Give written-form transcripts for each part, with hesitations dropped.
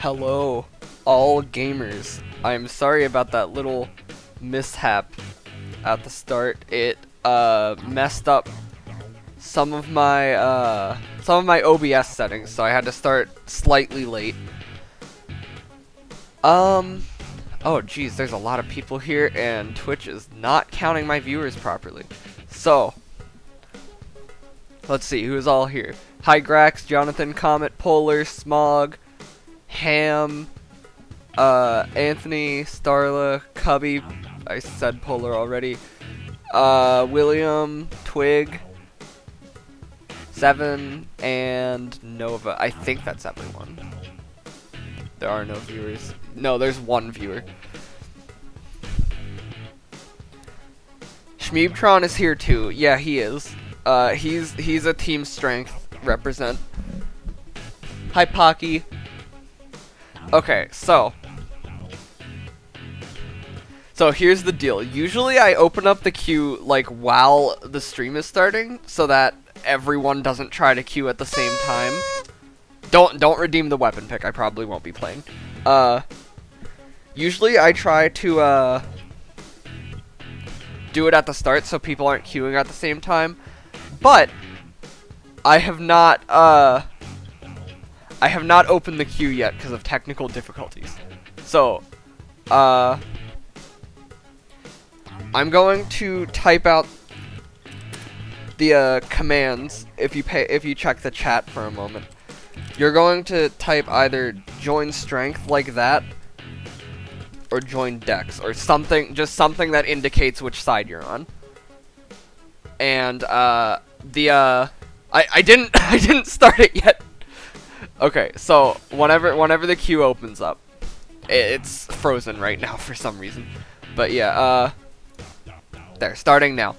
Hello, all gamers. I'm sorry about that little mishap at the start. It messed up some of my OBS settings, so I had to start slightly late. Oh geez, there's a lot of people here, and Twitch is not counting my viewers properly. So, let's see who's all here. Hi Grax, Jonathan, Comet, Polar, Smog, Ham, Anthony, Starla, Cubby, I said Polar already, William, Twig, Seven, and Nova. I think that's everyone. There are no viewers. No, there's one viewer. Shmeebtron is here too. Yeah, he is. He's a team strength represent. Hi, Pocky. Okay, so here's the deal. Usually I open up the queue like while the stream is starting so that everyone doesn't try to queue at the same time. Don't redeem the weapon pick. I probably won't be playing. Usually I try to do it at the start so people aren't queuing at the same time. But I have not opened the queue yet because of technical difficulties. So, I'm going to type out the commands. If you check the chat for a moment, you're going to type either join strength like that, or join Dex, or something, just something that indicates which side you're on. And I didn't start it yet. Okay, so whenever the queue opens up, it's frozen right now for some reason. But yeah, there, starting now.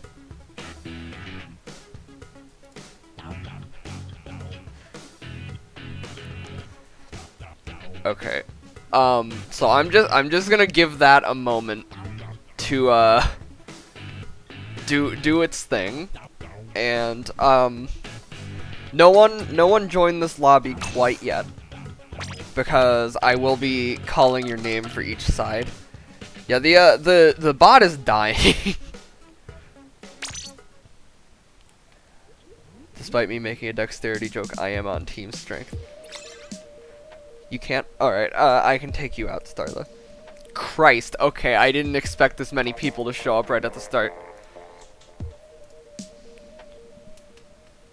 Okay. So I'm just gonna give that a moment to do its thing, and no one joined this lobby quite yet because I will be calling your name for each side. Yeah, the bot is dying. Despite me making a dexterity joke, I am on team strength. You can't? Alright, I can take you out, Starla. Christ, okay, I didn't expect this many people to show up right at the start.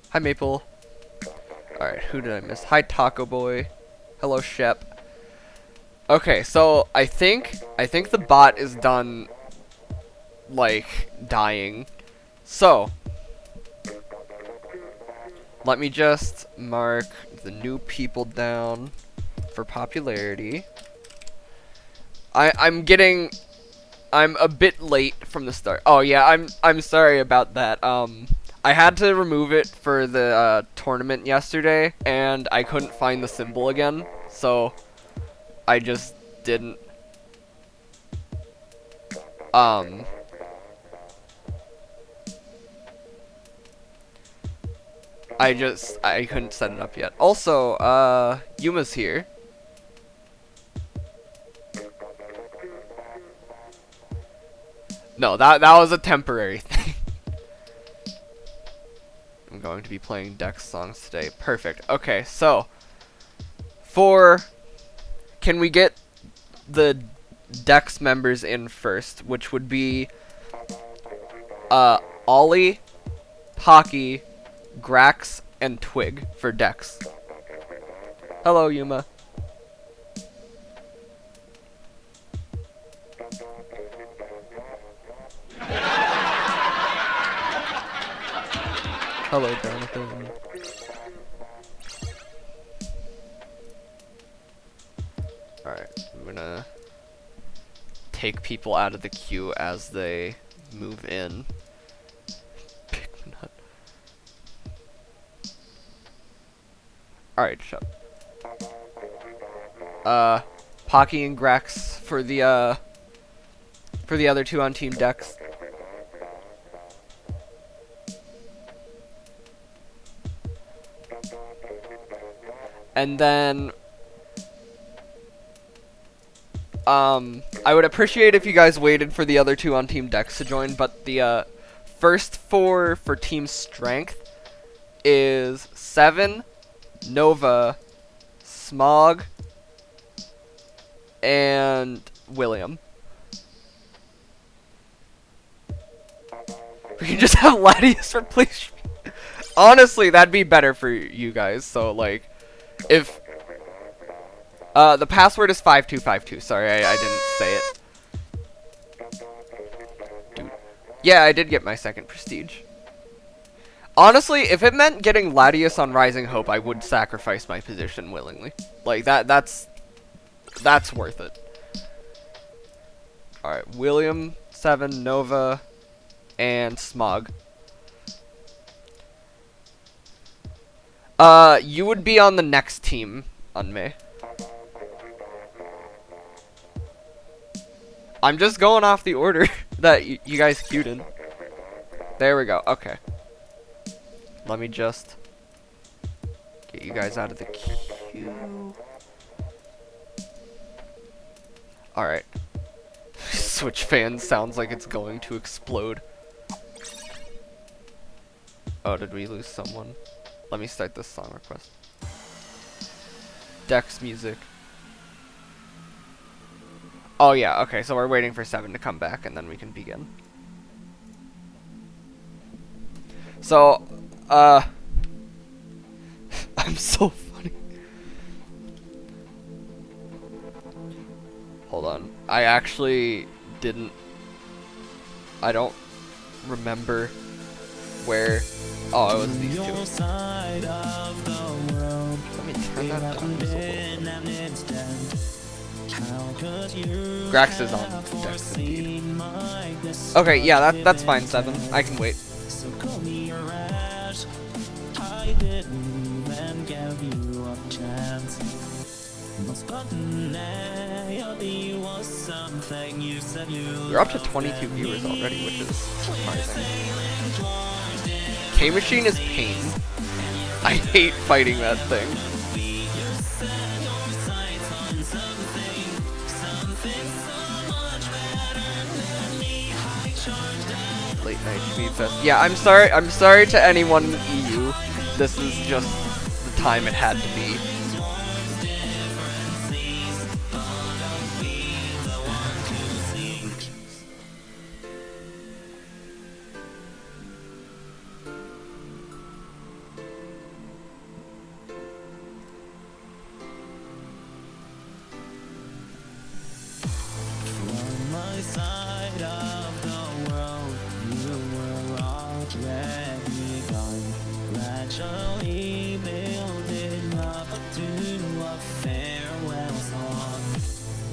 Hi, Maple. Alright, who did I miss? Hi, Taco Boy. Hello, Shep. Okay, so I think the bot is done, like, dying. So, let me just mark the new people down for popularity. I'm a bit late from the start. Oh yeah, I'm sorry about that. I had to remove it for the tournament yesterday, and I couldn't find the symbol again, so I just didn't. I couldn't set it up yet. Also, Yuma's here. No, that was a temporary thing. I'm going to be playing Dex songs today. Perfect. Okay, so can we get the Dex members in first, which would be Ollie, Pocky, Grax, and Twig for Dex. Hello, Yuma. Hello, Jonathan. Alright, I'm gonna take people out of the queue as they move in. Picknut. Alright, shut up. Pocky and Grex for the other two on Team Dex. And then I would appreciate if you guys waited for the other two on Team Dex to join, but the first four for Team Strength is Seven, Nova, Smog, and William. We can just have Latius replace me. Honestly, that'd be better for you guys. So, like, if... the password is 5252. Sorry, I didn't say it. Dude. Yeah, I did get my second prestige. Honestly, if it meant getting Latius on Rising Hope, I would sacrifice my position willingly. Like, that's worth it. Alright, William, Seven, Nova, and Smog. You would be on the next team on me. I'm just going off the order that you guys queued in. There we go. Okay. Let me just get you guys out of the queue. Alright. Switch fan sounds like it's going to explode. Oh, did we lose someone? Let me start this song request. Dex music. Oh yeah, okay, so we're waiting for Seven to come back and then we can begin. So, I'm so funny. Hold on. I actually didn't... I don't remember where... Oh, it was these two. Let me turn that down just a little. Grax is on Dex indeed. Okay, yeah, that's fine, Seven. I can wait. We're up to 22 viewers already, which is surprising. K-Machine is pain. I hate fighting that thing. Late night Shmeebfest. Yeah, I'm sorry to anyone in the EU. This is just the time it had to be.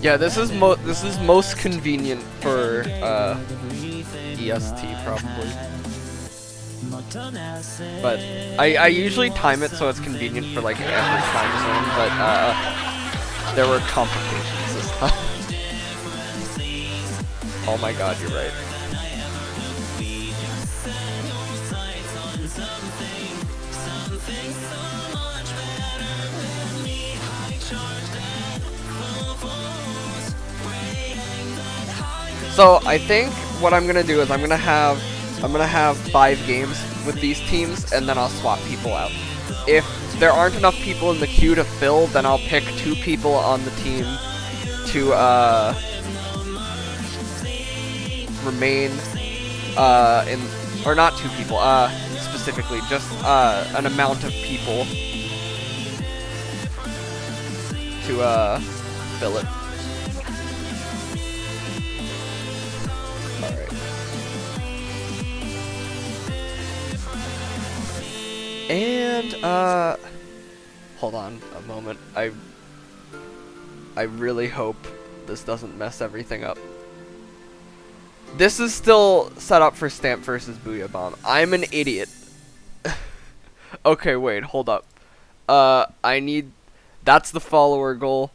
Yeah, this is most convenient for EST probably. But I usually time it so it's convenient for like every time zone, but there were complications this time. Oh my god, you're right. So I think what I'm gonna do is I'm gonna have 5 games with these teams, and then I'll swap people out. If there aren't enough people in the queue to fill, then I'll pick 2 people on the team to remain or not 2 people, specifically just an amount of people to fill it. And, hold on a moment. I really hope this doesn't mess everything up. This is still set up for Stamp versus Booyah Bomb. I'm an idiot. Okay, wait, hold up. That's the follower goal.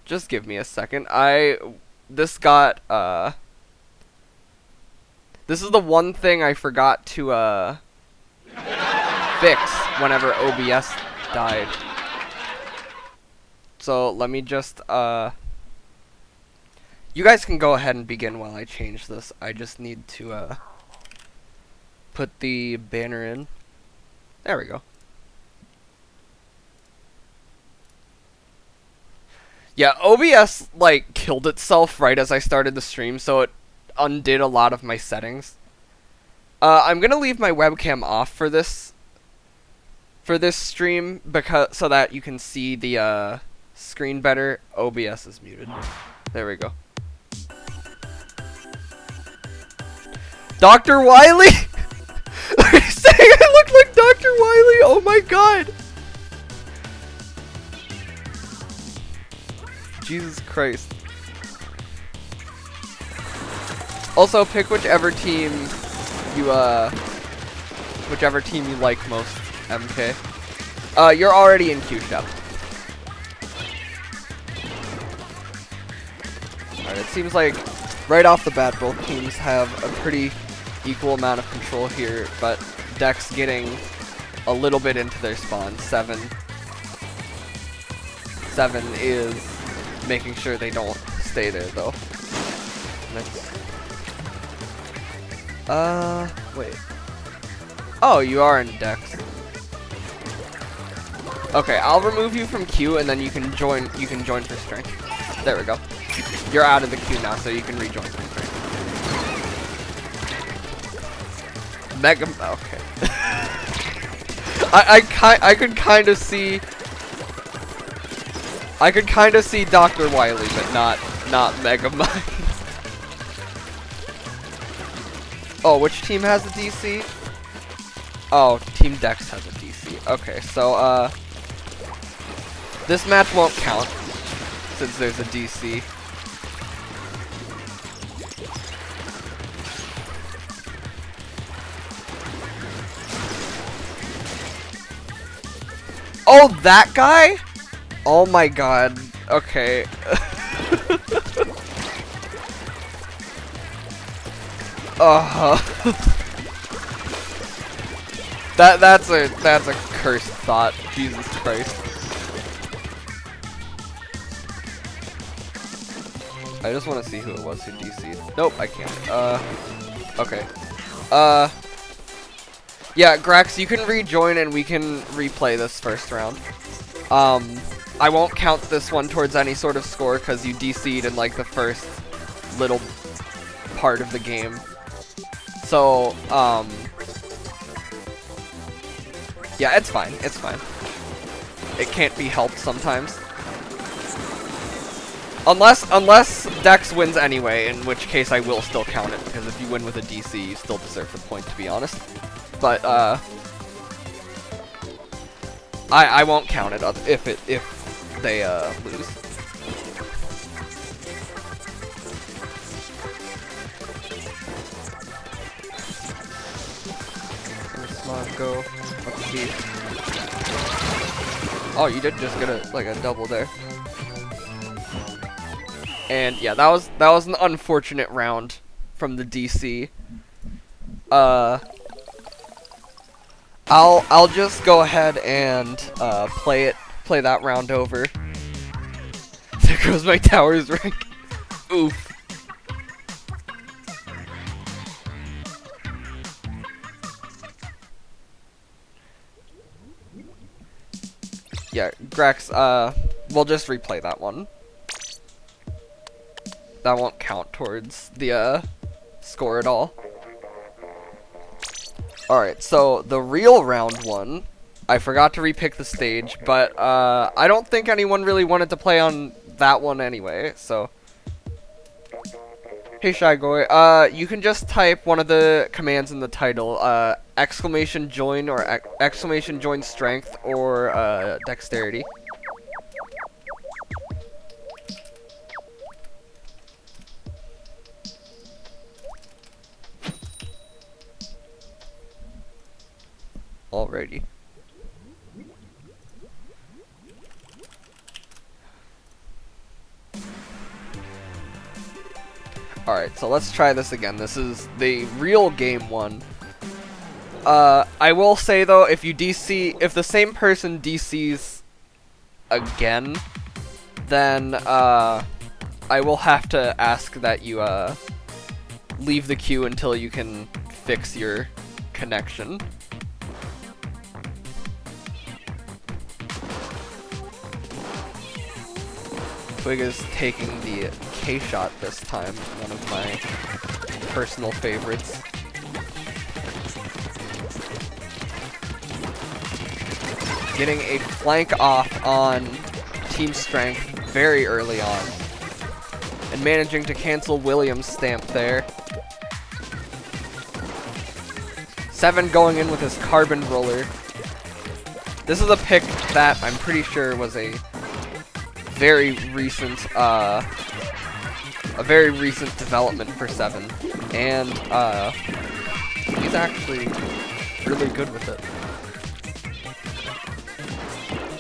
Just give me a second. This is the one thing I forgot to, fix whenever OBS died. So let me just, you guys can go ahead and begin while I change this. I just need to, put the banner in. There we go. Yeah, OBS, like, killed itself right as I started the stream, so it undid a lot of my settings. I'm gonna leave my webcam off for this stream, because so that you can see the, screen better. OBS is muted. There we go. Dr. Wily? Are you saying I look like Dr. Wily? Oh my god! Jesus Christ. Also, pick whichever team you like most, MK. You're already in Q Shop. Alright, it seems like right off the bat both teams have a pretty equal amount of control here, but Dex getting a little bit into their spawn. 7 is making sure they don't stay there though. Wait. Oh, you are in Dex. Okay, I'll remove you from queue and then you can join for strength. There we go. You're out of the queue now, so you can rejoin for strength. Mega. Okay. I could kind of see. I could kind of see Dr. Wily, but not Mega Mind. Oh, which team has a DC? Oh, Team Dex has a DC. Okay, so this match won't count since there's a DC. Oh, that guy? Oh my god. Okay. That's a cursed thought. Jesus Christ. I just want to see who it was who DC'd. Nope, I can't. Okay. Yeah, Grax, you can rejoin and we can replay this first round. I won't count this one towards any sort of score because you DC'd in like the first little part of the game. So, yeah, it's fine. It's fine. It can't be helped sometimes. Unless Dex wins anyway, in which case I will still count it, because if you win with a DC, you still deserve the point, to be honest. But, I won't count it if they, lose. Come on, go. Let's see. Oh, you did just get a double there. And yeah, that was an unfortunate round from the DC. I'll just go ahead and play that round over. There goes my tower's rank. Oof. Yeah, Grex, we'll just replay that one. That won't count towards the score at all. Alright, so the real round one, I forgot to repick the stage, but I don't think anyone really wanted to play on that one anyway, so. Hey Shy Goy, you can just type one of the commands in the title, exclamation join or exclamation join strength or dexterity. Alrighty. Alright, so let's try this again. This is the real game one. I will say though, if the same person DCs again, then I will have to ask that you leave the queue until you can fix your connection. Twig is taking the K-shot this time, one of my personal favorites. Getting a flank off on Team Strength very early on. And managing to cancel William's stamp there. 7 going in with his carbon roller. This is a pick that I'm pretty sure was a very recent development for 7. And he's actually really good with it.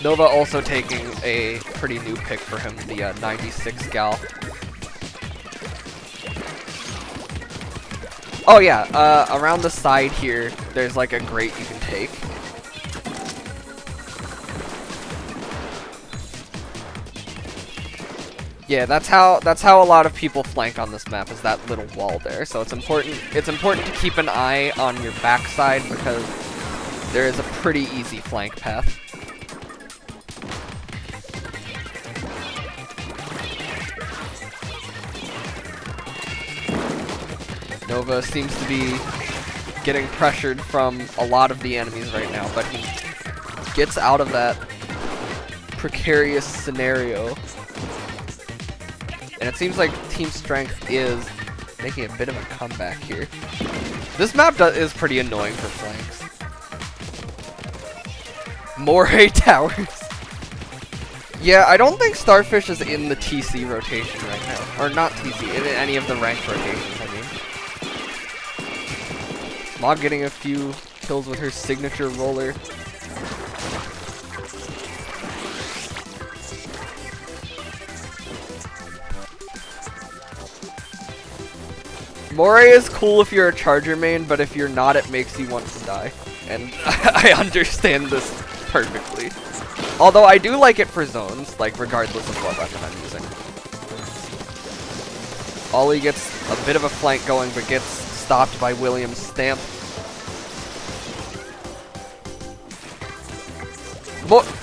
Nova also taking a pretty new pick for him, the 96 Gal. Oh yeah, around the side here, there's like a grate you can take. Yeah, that's how a lot of people flank on this map, is that little wall there. So it's important to keep an eye on your backside because there is a pretty easy flank path. Nova seems to be getting pressured from a lot of the enemies right now, but he gets out of that precarious scenario. And it seems like Team Strength is making a bit of a comeback here. This map is pretty annoying for flanks. Moray Towers. Yeah, I don't think Starfish is in the TC rotation right now. Or not TC, in any of the ranked rotations, I mean. Mog getting a few kills with her signature roller. Moray is cool if you're a charger main, but if you're not, it makes you want to die. And I understand this perfectly. Although I do like it for zones, like regardless of what weapon I'm using. Ollie gets a bit of a flank going, but gets stopped by William's stamp.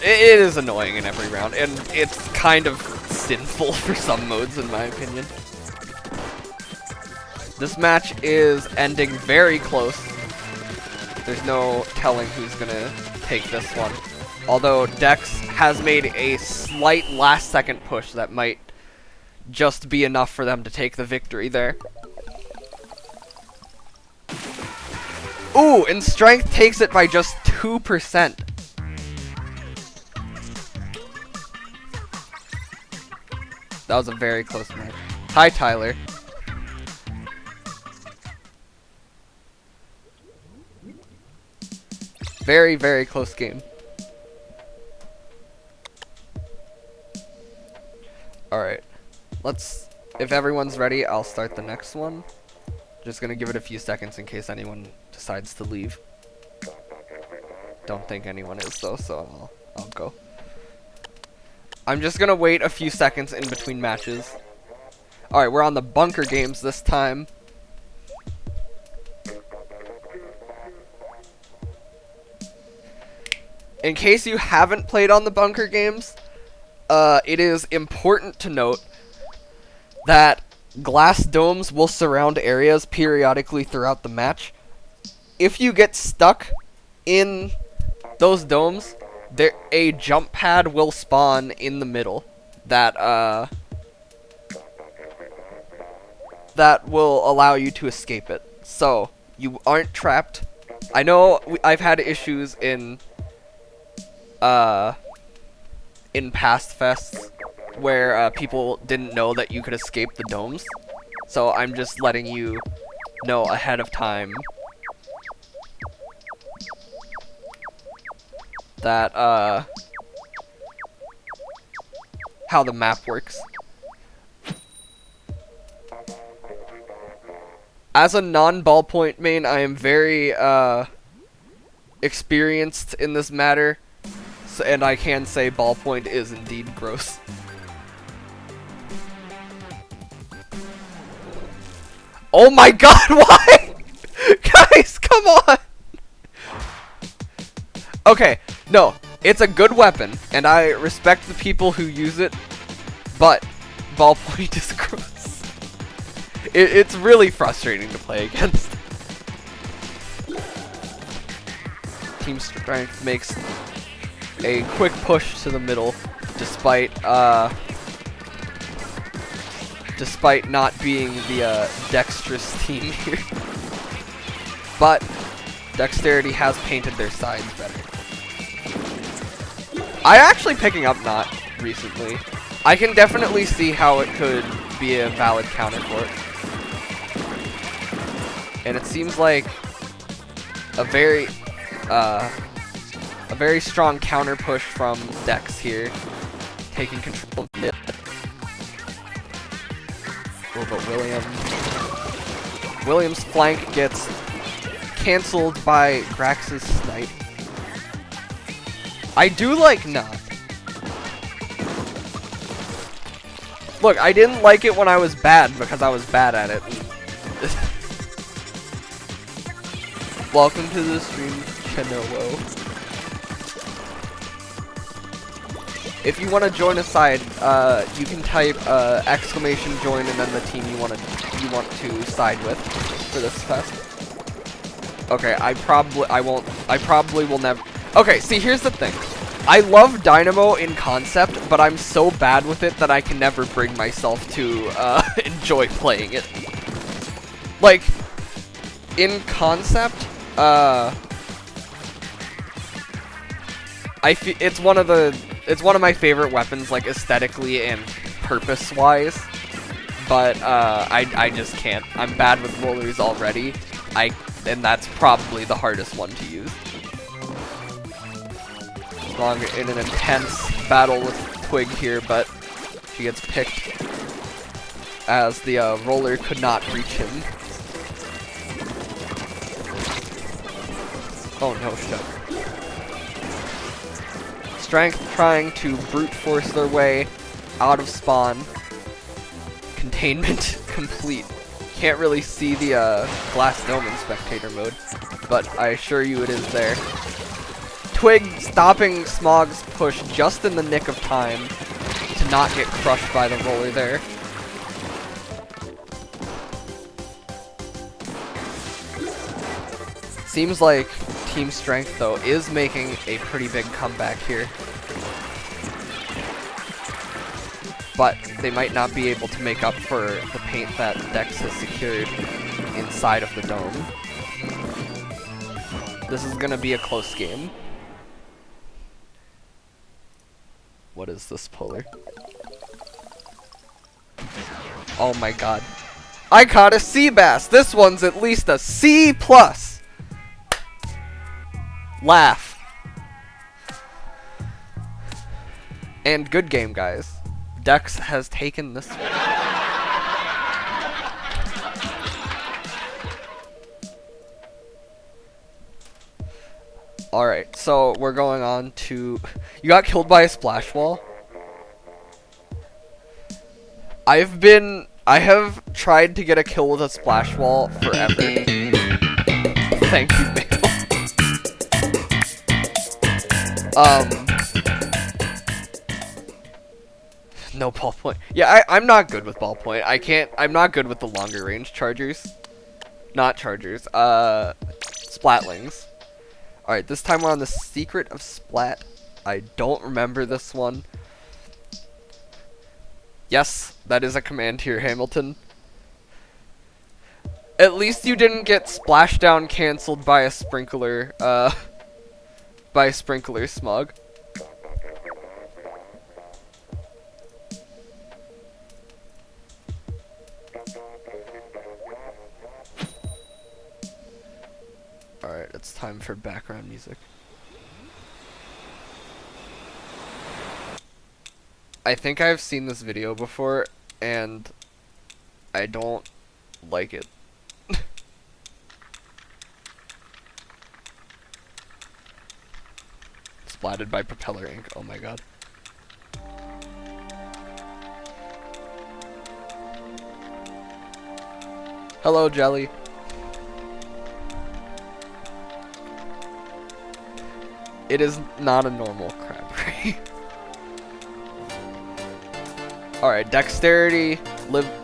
It is annoying in every round, and it's kind of sinful for some modes, in my opinion. This match is ending very close. There's no telling who's gonna take this one. Although Dex has made a slight last-second push that might just be enough for them to take the victory there. Ooh, and Strength takes it by just 2%. That was a very close match. Hi, Tyler. Very, very close game. Alright. If everyone's ready, I'll start the next one. Just gonna give it a few seconds in case anyone decides to leave. Don't think anyone is though, so I'll go. I'm just gonna wait a few seconds in between matches. Alright, we're on the bunker games this time. In case you haven't played on the bunker games, it is important to note that glass domes will surround areas periodically throughout the match. If you get stuck in those domes, a jump pad will spawn in the middle that will allow you to escape it. So you aren't trapped. I know I've had issues in past fests where people didn't know that you could escape the domes. So I'm just letting you know ahead of time that how the map works. As a non-ballpoint main, I am very experienced in this matter, and I can say ballpoint is indeed gross. Oh my god, why? Guys, come on! Okay, no, it's a good weapon, and I respect the people who use it, but ballpoint is gross. It's really frustrating to play against. Team Strength makes a quick push to the middle, despite not being the dexterous team here. But Dexterity has painted their sides better. I'm actually picking up Not recently. I can definitely see how it could be a valid counter for it. And it seems like a very strong counter push from Dex here, taking control of mid. Oh, but William's flank gets cancelled by Grax's snipe. I do like Not. Look, I didn't like it when I was bad because I was bad at it. Welcome to the stream, Chenowo. If you want to join a side, you can type exclamation join and then the team you want to side with for this fest. Okay, I probably will never. Okay, see, here's the thing. I love Dynamo in concept, but I'm so bad with it that I can never bring myself to enjoy playing it. Like, in concept, it's one of my favorite weapons, like aesthetically and purpose-wise. But I just can't. I'm bad with rollers already. And that's probably the hardest one to use. Long in an intense battle with Twig here, but she gets picked as the roller could not reach him. Oh no, shit. Strength trying to brute force their way out of spawn. Containment complete. Can't really see the glass dome in spectator mode, but I assure you it is there. Twig stopping Smog's push just in the nick of time to not get crushed by the roller there. Seems like Team Strength, though, is making a pretty big comeback here. But they might not be able to make up for the paint that Dex has secured inside of the dome. This is going to be a close game. What is this polar? Oh my god. I caught a sea bass! This one's at least a C+! Laugh. And good game, guys. Dex has taken this one. Alright, so we're going on to... You got killed by a splash wall? I have tried to get a kill with a splash wall forever. Thank you, Bale. No ballpoint. Yeah, I'm not good with ballpoint. I'm not good with the longer range chargers. Not chargers. Splatlings. Alright, this time we're on the Secret of Splat. I don't remember this one. Yes, that is a command here, Hamilton. At least you didn't get splashdown cancelled by a sprinkler, smog. Alright, it's time for background music. I think I've seen this video before, and I don't like it. Splatted by propeller ink, oh my god. Hello, Jelly. It is not a normal Crabtree. Alright, Dexterity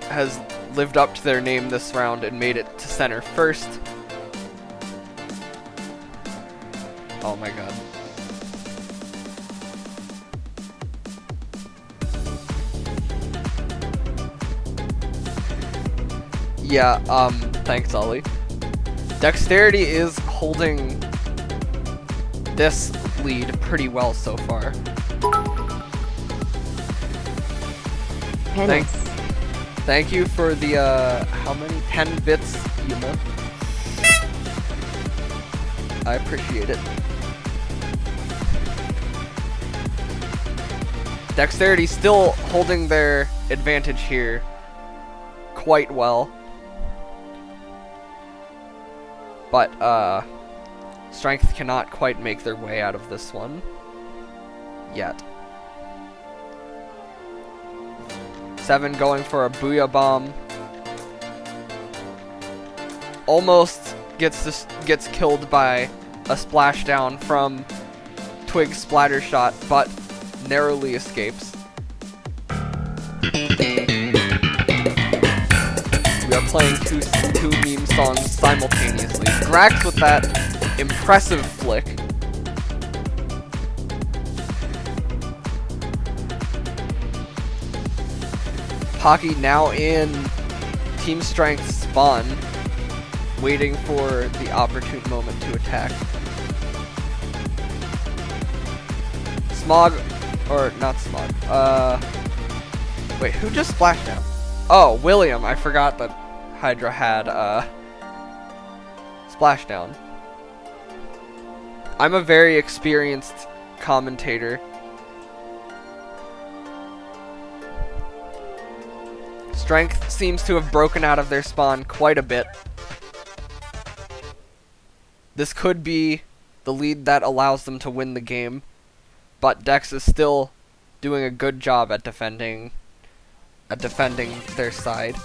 has lived up to their name this round and made it to center first. Oh my god. Yeah, thanks, Ollie. Dexterity is holding this lead pretty well so far. Thank you for the, how many? 10 bits, Yuma. I appreciate it. Dexterity still holding their advantage here quite well. But, Strength cannot quite make their way out of this one yet. 7 going for a Booyah Bomb. Almost gets killed by a splashdown from Twig's Splatter Shot, but narrowly escapes. We are playing two meme songs simultaneously. Grax with that impressive flick. Pocky now in Team Strength spawn, waiting for the opportune moment to attack. Smog, or not Smog, wait, who just splashed down? Oh, William, I forgot that Hydra had, splashdown. I'm a very experienced commentator. Strength seems to have broken out of their spawn quite a bit. This could be the lead that allows them to win the game, but Dex is still doing a good job at defending their side.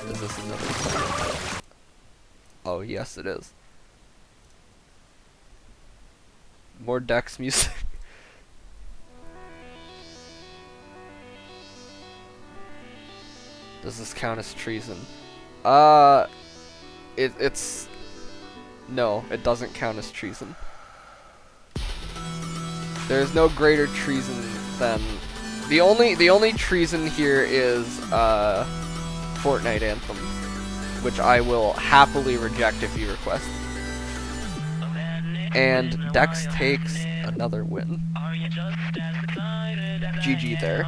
Is this another side? Oh, yes it is. More Dex music. Does this count as treason? It's... No, it doesn't count as treason. There's no greater treason than... The only treason here is, Fortnite Anthem, which I will happily reject if you request. And Dex takes another win. GG there.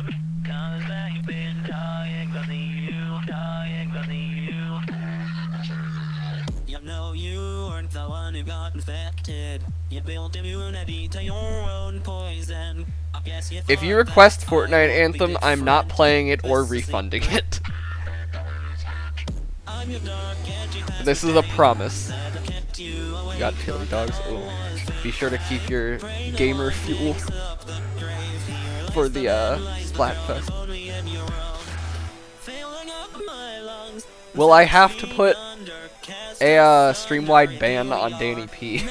No, you weren't the one who got infected. You built immunity to your own poison. If you request Fortnite Anthem, I'm not playing it or refunding it. This is a promise. You got chili dogs. Ooh. Be sure to keep your gamer fuel for the Splatfest. Will I have to put a stream-wide ban on Danny P?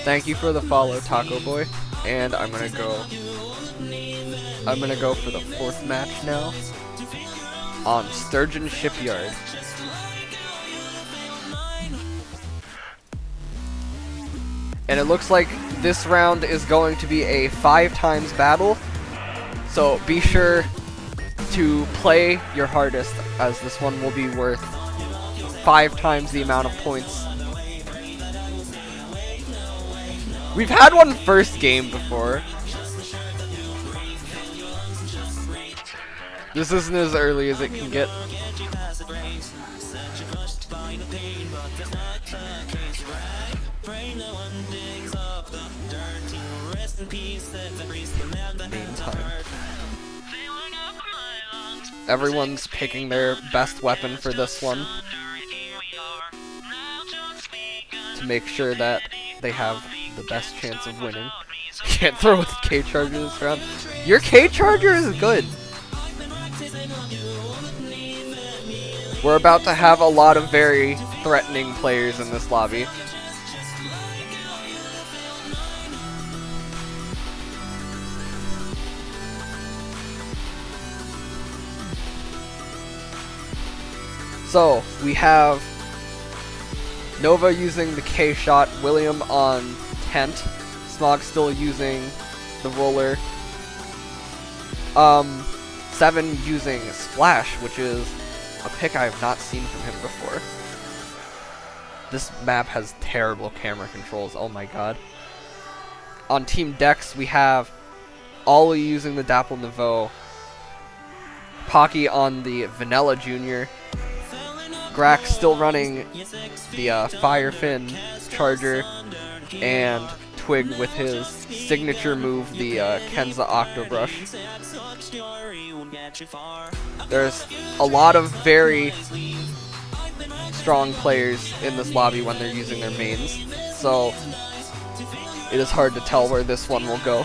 Thank you for the follow, Taco Boy. And I'm gonna go for the 4th match now on Sturgeon Shipyard. And it looks like this round is going to be a 5x battle. So be sure to play your hardest, as this one will be worth 5 times the amount of points. We've had one first game before. This isn't as early as it can get. Meantime, everyone's picking their best weapon for this one to make sure that they have the best chance of winning. Can't throw with K Charger this round. Your K Charger is good. We're about to have a lot of very threatening players in this lobby. So, we have Nova using the K shot, William on Tent, Smog still using the roller, 7 using Splash, which is a pick I have not seen from him before. This map has terrible camera controls, oh my god. On Team Dex, we have Ollie using the Dapple Nouveau, Pocky on the Vanilla Junior, Grax still running the Firefin Charger, and Twig with his signature move, the Kenza Octobrush. There's a lot of very strong players in this lobby when they're using their mains, so it is hard to tell where this one will go.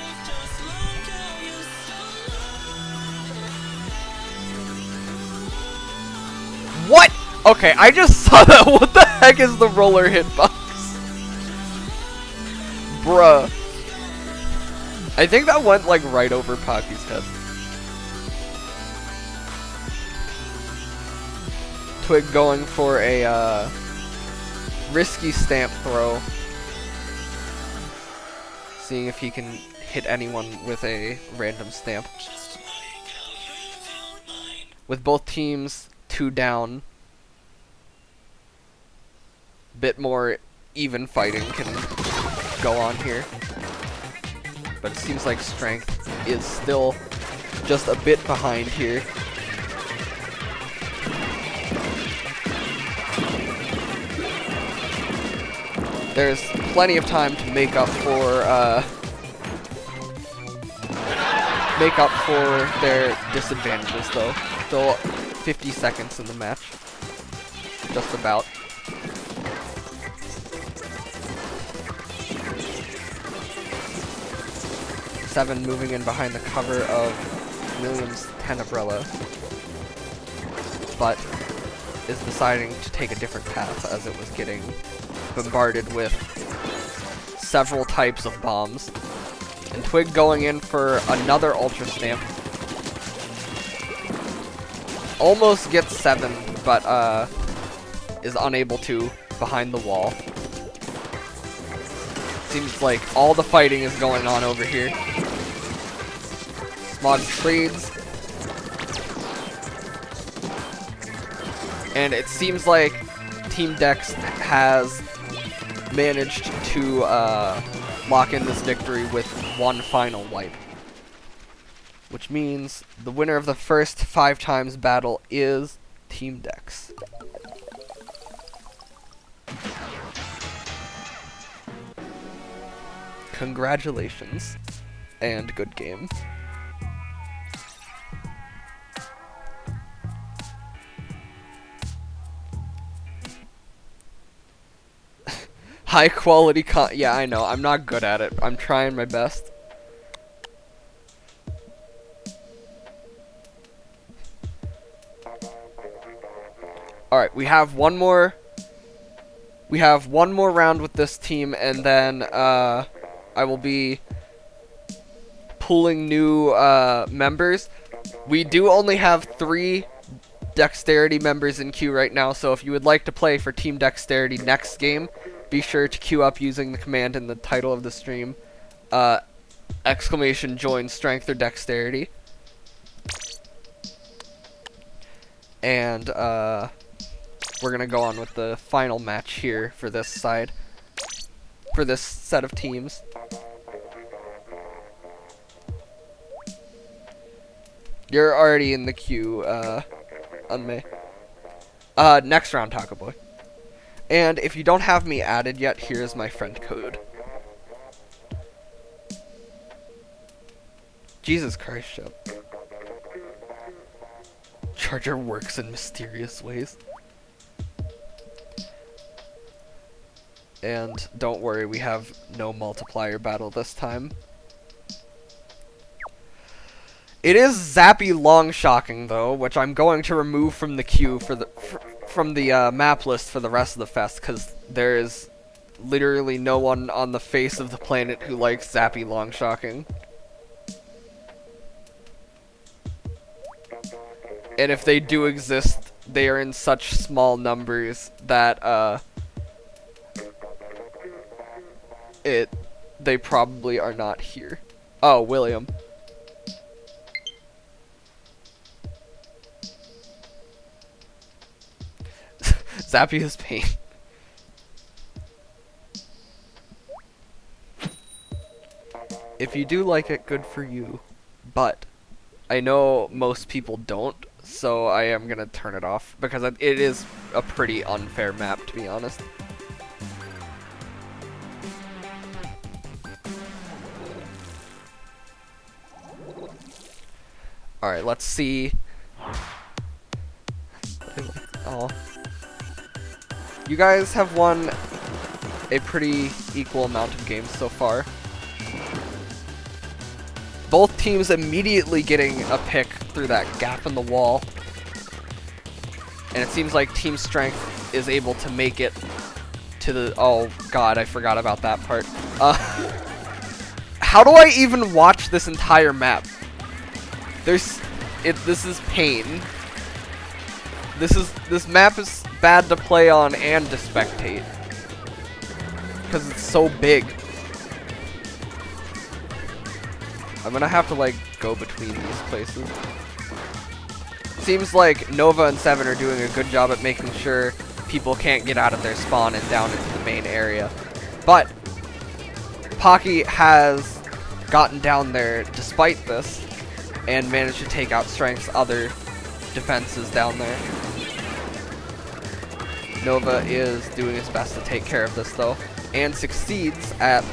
What? Okay, I just saw that. What the heck is the roller hitbox? Bruh. I think that went like right over Pocky's head. Twig going for a risky stamp throw. Seeing if he can hit anyone with a random stamp. With both teams 2 down, bit more even fighting can go on here. But it seems like Strength is still just a bit behind here. There's plenty of time to make up for their disadvantages though. Still 50 seconds in the match. Just about. Seven moving in behind the cover of William's Tenebrella, but is deciding to take a different path as it was getting bombarded with several types of bombs. And Twig going in for another Ultra Stamp. Almost gets 7, but is unable to behind the wall. Seems like all the fighting is going on over here. Smog trades. And it seems like Team Dex has managed to lock in this victory with one final wipe. Which means the winner of the first 5 times battle is Team Dex. Congratulations, and good game. High quality yeah, I know, I'm not good at it. I'm trying my best. Alright, we have one more round with this team, and then I will be pulling new members. We do only have 3 Dexterity members in queue right now, so if you would like to play for Team Dexterity next game, be sure to queue up using the command in the title of the stream. Exclamation join Strength or Dexterity. And we're gonna go on with the final match here for this side. For this set of teams. You're already in the queue, Unmay. Next round, Taco Boy. And if you don't have me added yet, here's my friend code. Jesus Christ, Shep. Charger works in mysterious ways. And don't worry, we have no multiplier battle this time. It is Zappy Longshocking though, which I'm going to remove from the queue for the from the map list for the rest of the fest, because there is literally no one on the face of the planet who likes Zappy Longshocking. And if they do exist, they are in such small numbers that they probably are not here. Oh, William. Zappy is pain. If you do like it, good for you. But I know most people don't, so I am gonna turn it off because it is a pretty unfair map, to be honest. Alright, let's see. Oh. You guys have won a pretty equal amount of games so far. Both teams immediately getting a pick through that gap in the wall. And it seems like Team Strength is able to make it to the... Oh, God, I forgot about that part. How do I even watch this entire map? This is pain. This map is bad to play on and to spectate. Because it's so big. I'm gonna have to, like, go between these places. Seems like Nova and Seven are doing a good job at making sure people can't get out of their spawn and down into the main area. But Pocky has gotten down there despite this and managed to take out Strength's other defenses down there. Nova is doing his best to take care of this, though, and succeeds at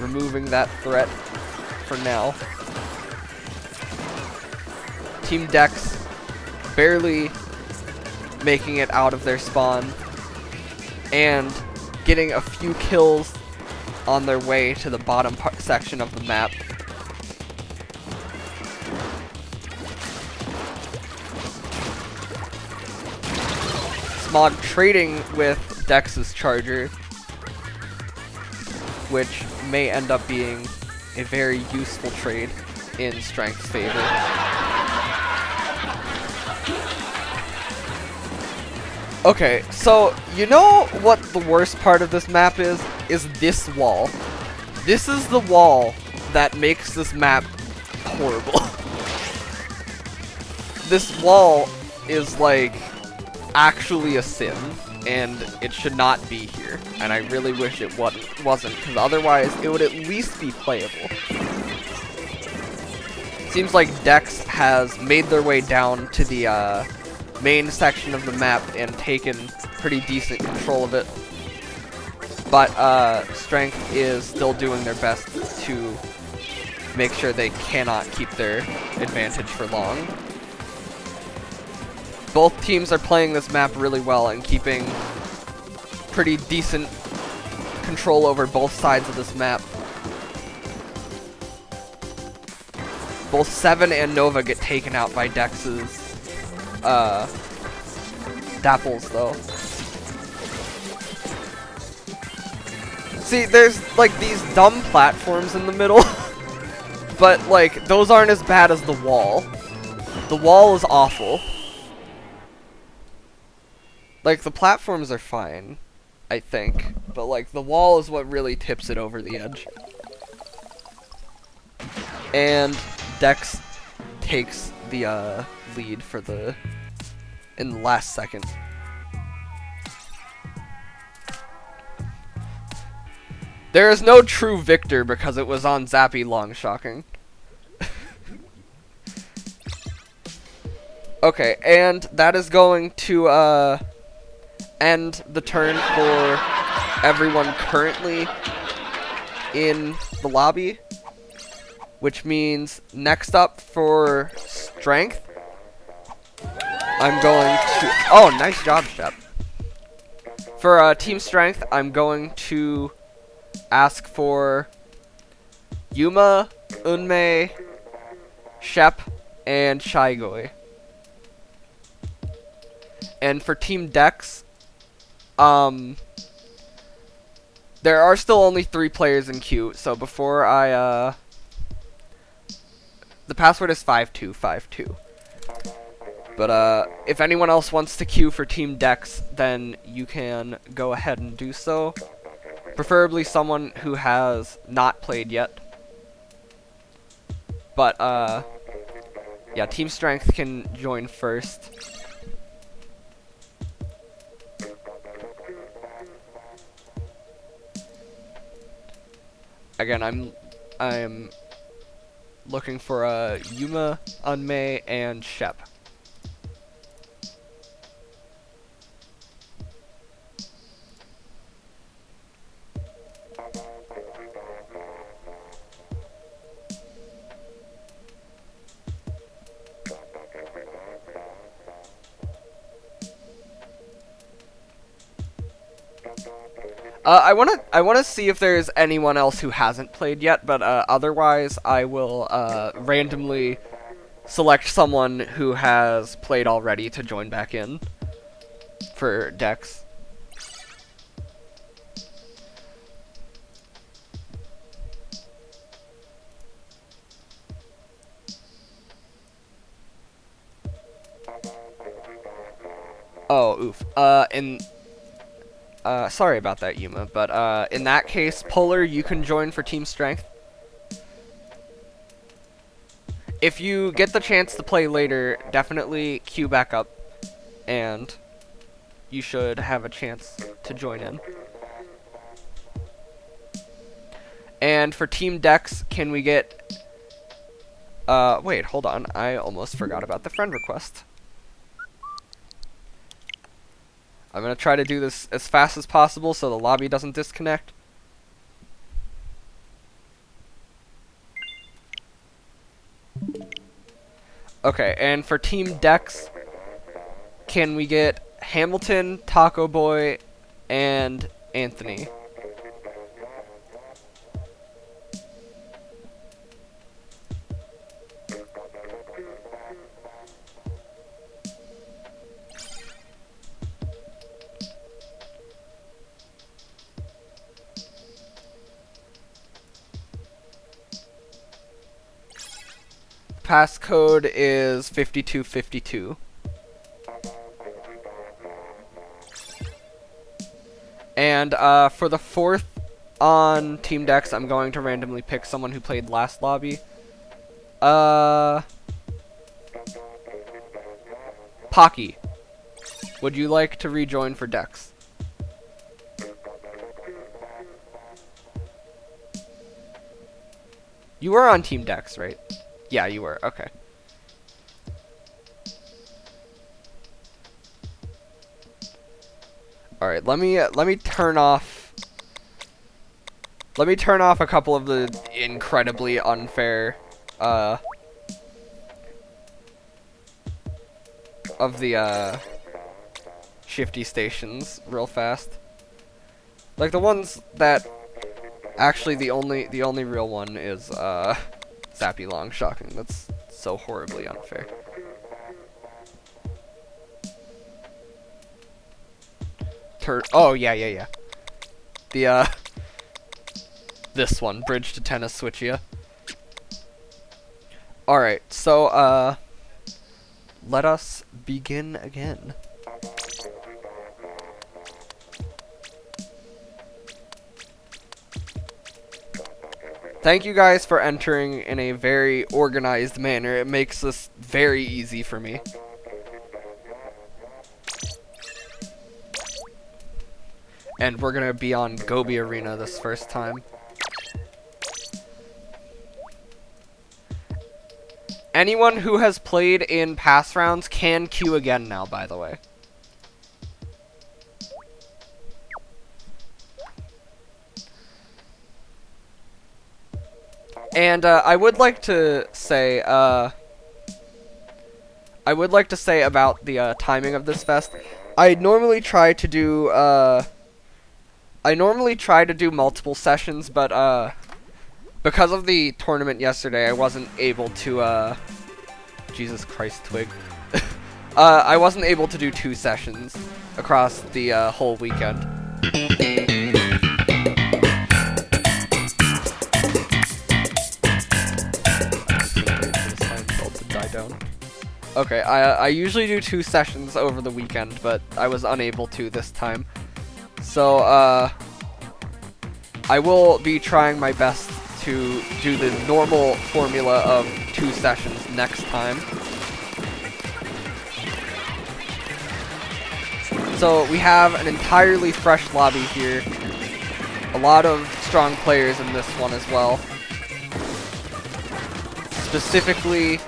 removing that threat for now. Team Dex barely making it out of their spawn and getting a few kills on their way to the bottom section of the map. Smog trading with Dex's charger, which may end up being a very useful trade in Strength's favor. Okay, so you know what the worst part of this map is? Is this wall. This is the wall that makes this map horrible. This wall is like actually a sin, and it should not be here, and I really wish it wasn't, because otherwise it would at least be playable. Seems like Dex has made their way down to the main section of the map and taken pretty decent control of it, but Strength is still doing their best to make sure they cannot keep their advantage for long. Both teams are playing this map really well and keeping pretty decent control over both sides of this map. Both Seven and Nova get taken out by Dex's Dapples, though. See, there's like these dumb platforms in the middle, but like those aren't as bad as the wall. The wall is awful. Like, the platforms are fine, I think, but like the wall is what really tips it over the edge. And Dex takes the lead for in the last second. There is no true victor because it was on Zappy Longshocking. Okay, and that is going to end the turn for everyone currently in the lobby, which means next up for Strength, I'm going to... Oh, nice job, Shep. For team strength, I'm going to ask for Yuma, Unmei, Shep, and Shaigoi. And for team Dex, there are still only 3 players in queue, so before I, the password is 5252. But, if anyone else wants to queue for Team Dex, then you can go ahead and do so. Preferably someone who has not played yet. But, yeah, Team Strength can join first. Again, I'm looking for Yuma, Unmei, and Shep. I wanna see if there's anyone else who hasn't played yet, but otherwise I will randomly select someone who has played already to join back in for Dex. Oh, oof. Sorry about that, Yuma, but in that case, Polar, you can join for Team Strength. If you get the chance to play later, definitely queue back up, and you should have a chance to join in. And for Team Dex, can we get... wait, hold on, I almost forgot about the friend request. I'm going to try to do this as fast as possible so the lobby doesn't disconnect. Okay, and for Team Dex, can we get Hamilton, Taco Boy, and Anthony? Passcode is 5252. And for the 4th on Team Dex, I'm going to randomly pick someone who played last lobby. Pocky, would you like to rejoin for Dex? You were on Team Dex, right? Yeah, you were. Okay. All right. Let me turn off. Let me turn off a couple of the incredibly unfair of the shifty stations real fast. Like the ones that actually the only real one is Zappy Long. Shocking. That's so horribly unfair. Oh yeah. The this one, Bridge to Tennis Switchia. All right, so let us begin again. Thank you guys for entering in a very organized manner. It makes this very easy for me. And we're gonna be on Gobi Arena this first time. Anyone who has played in past rounds can queue again now, by the way. And I would like to say about the timing of this fest. I normally try to do I normally try to do multiple sessions, but because of the tournament yesterday, I wasn't able to Jesus Christ, Twig. I wasn't able to do 2 sessions across the whole weekend. Okay, I usually do 2 sessions over the weekend, but I was unable to this time. So, I will be trying my best to do the normal formula of 2 sessions next time. So, we have an entirely fresh lobby here. A lot of strong players in this one as well. Specifically,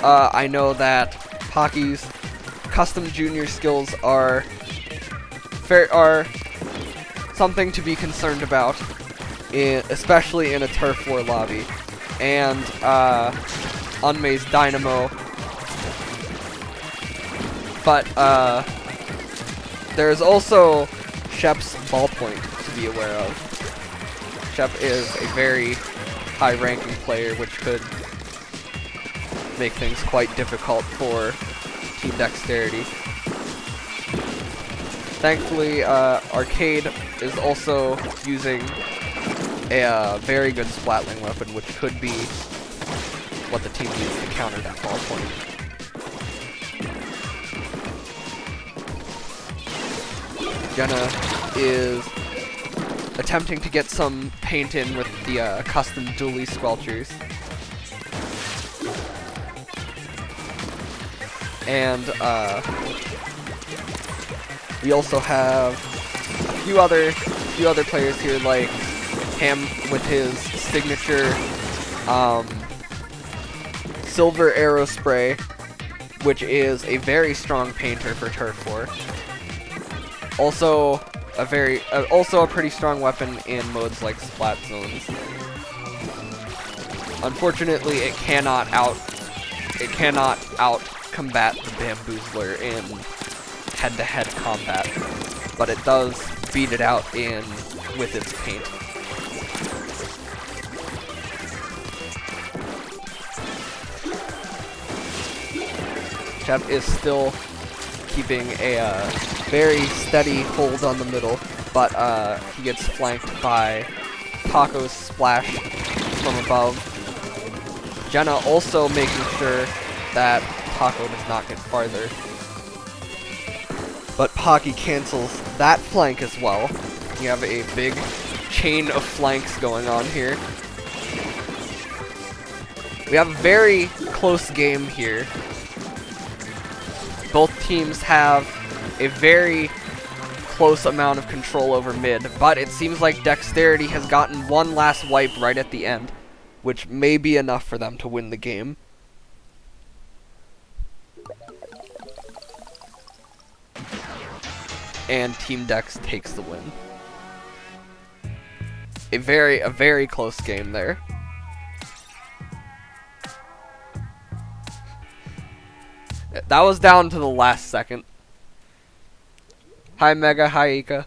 I know that Pocky's custom junior skills are something to be concerned about, especially in a turf war lobby. And Unmay's Dynamo. But there's also Shep's ballpoint to be aware of. Shep is a very high-ranking player, which could make things quite difficult for Team Dexterity. Thankfully, Arcade is also using a very good splatling weapon, which could be what the team needs to counter that ballpoint. Jenna is attempting to get some paint in with the custom dually squelchers. And we also have a few other players here, like Ham with his signature silver arrow spray, which is a very strong painter for turf war. Also a pretty strong weapon in modes like splat zones. Unfortunately, it cannot out combat the Bamboozler in head-to-head combat, but it does beat it out with its paint. Shep is still keeping a very steady hold on the middle, but he gets flanked by Paco's splash from above. Jenna also making sure that Paco does not get farther. But Pocky cancels that flank as well. You have a big chain of flanks going on here. We have a very close game here. Both teams have a very close amount of control over mid, but it seems like Dexterity has gotten one last wipe right at the end, which may be enough for them to win the game. And Team Dex takes the win. A very close game there. That was down to the last second. Hi Mega, hi Ika.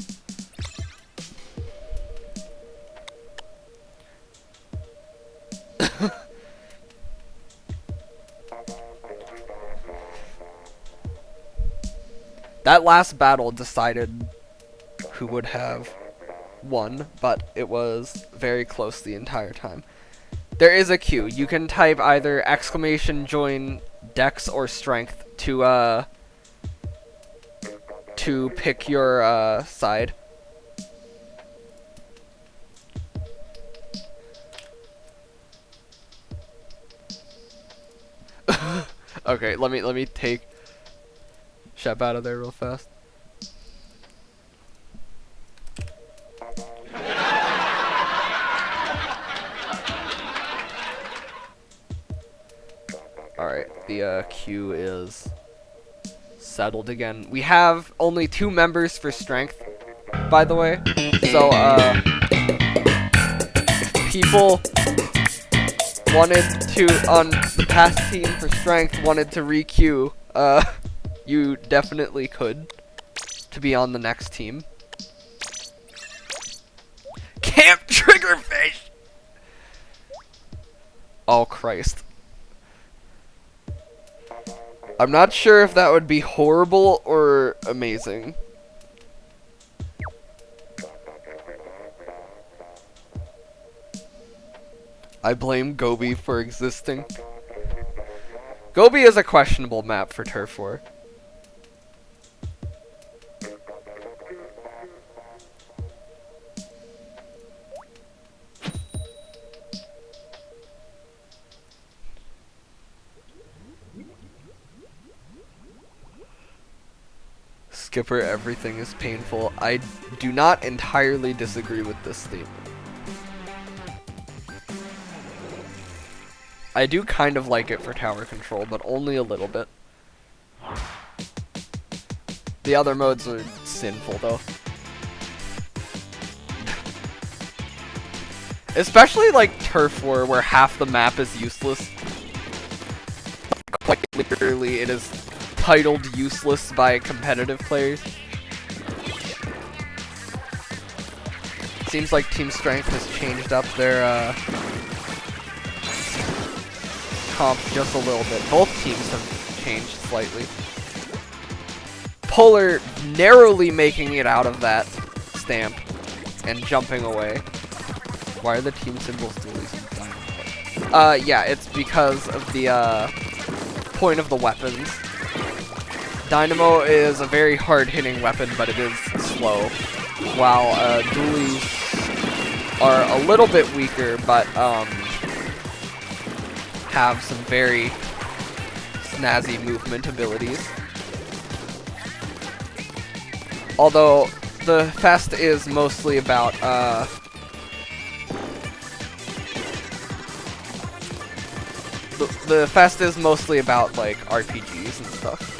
That last battle decided who would have won, but it was very close the entire time. There is a queue. You can type either exclamation join Dex or Strength to pick your side. Okay, let me take Shep out of there real fast. Alright, the queue is settled again. We have only 2 members for Strength, by the way. So, if people wanted to, on the past team for Strength, wanted to re-queue, you definitely could to be on the next team. Camp Triggerfish! Oh, Christ. I'm not sure if that would be horrible or amazing. I blame Gobi for existing. Gobi is a questionable map for Turf War. Skipper, everything is painful. I do not entirely disagree with this statement. I do kind of like it for tower control, but only a little bit. The other modes are sinful, though. Especially like Turf War, where half the map is useless. Quite literally, it is titled useless by competitive players. Seems like Team Strength has changed up their comp just a little bit. Both teams have changed slightly. Polar narrowly making it out of that stamp and jumping away. Why are the team symbols dualies in Dynamo? Yeah, it's because of the point of the weapons. Dynamo is a very hard-hitting weapon, but it is slow, while dualies are a little bit weaker, but have some very snazzy movement abilities. Although the fest is mostly about the fest is mostly about like RPGs and stuff.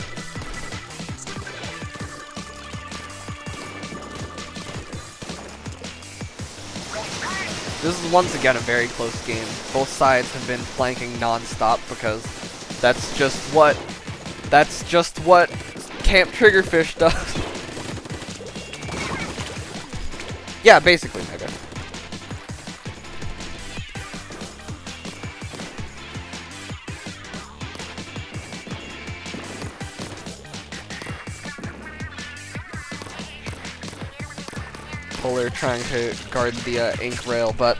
This is once again a very close game. Both sides have been flanking non-stop because that's just what Camp Triggerfish does. Yeah, basically, Mega. Polar trying to guard the ink rail, but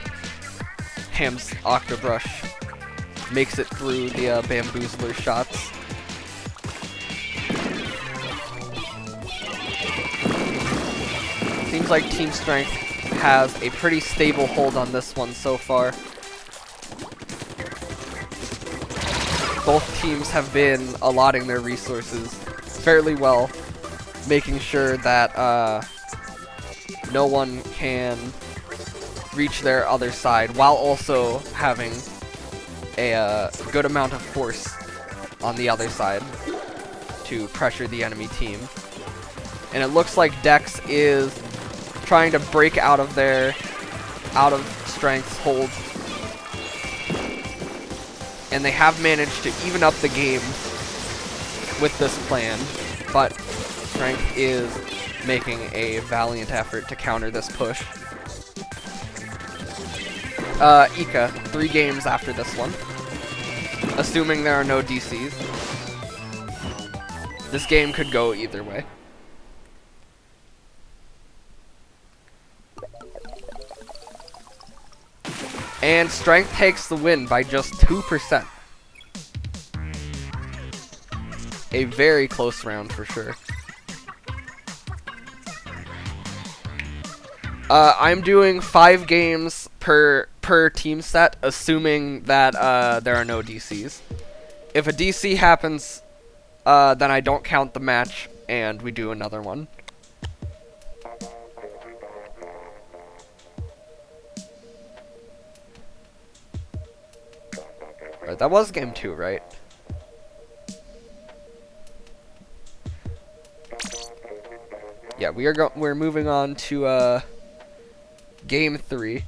Ham's Octobrush makes it through the Bamboozler shots. Seems like Team Strength has a pretty stable hold on this one so far. Both teams have been allotting their resources fairly well, making sure that no one can reach their other side, while also having a good amount of force on the other side to pressure the enemy team. And it looks like Dex is trying to break out of Strength's hold. And they have managed to even up the game with this plan, but Strength is making a valiant effort to counter this push. Ika, 3 games after this one, assuming there are no DCs. This game could go either way. And Strength takes the win by just 2%. A very close round for sure. I'm doing 5 games per team set, assuming that there are no DCs. If a DC happens, then I don't count the match, and we do another one. Alright, that was game 2, right? Yeah, we're moving on to game 3.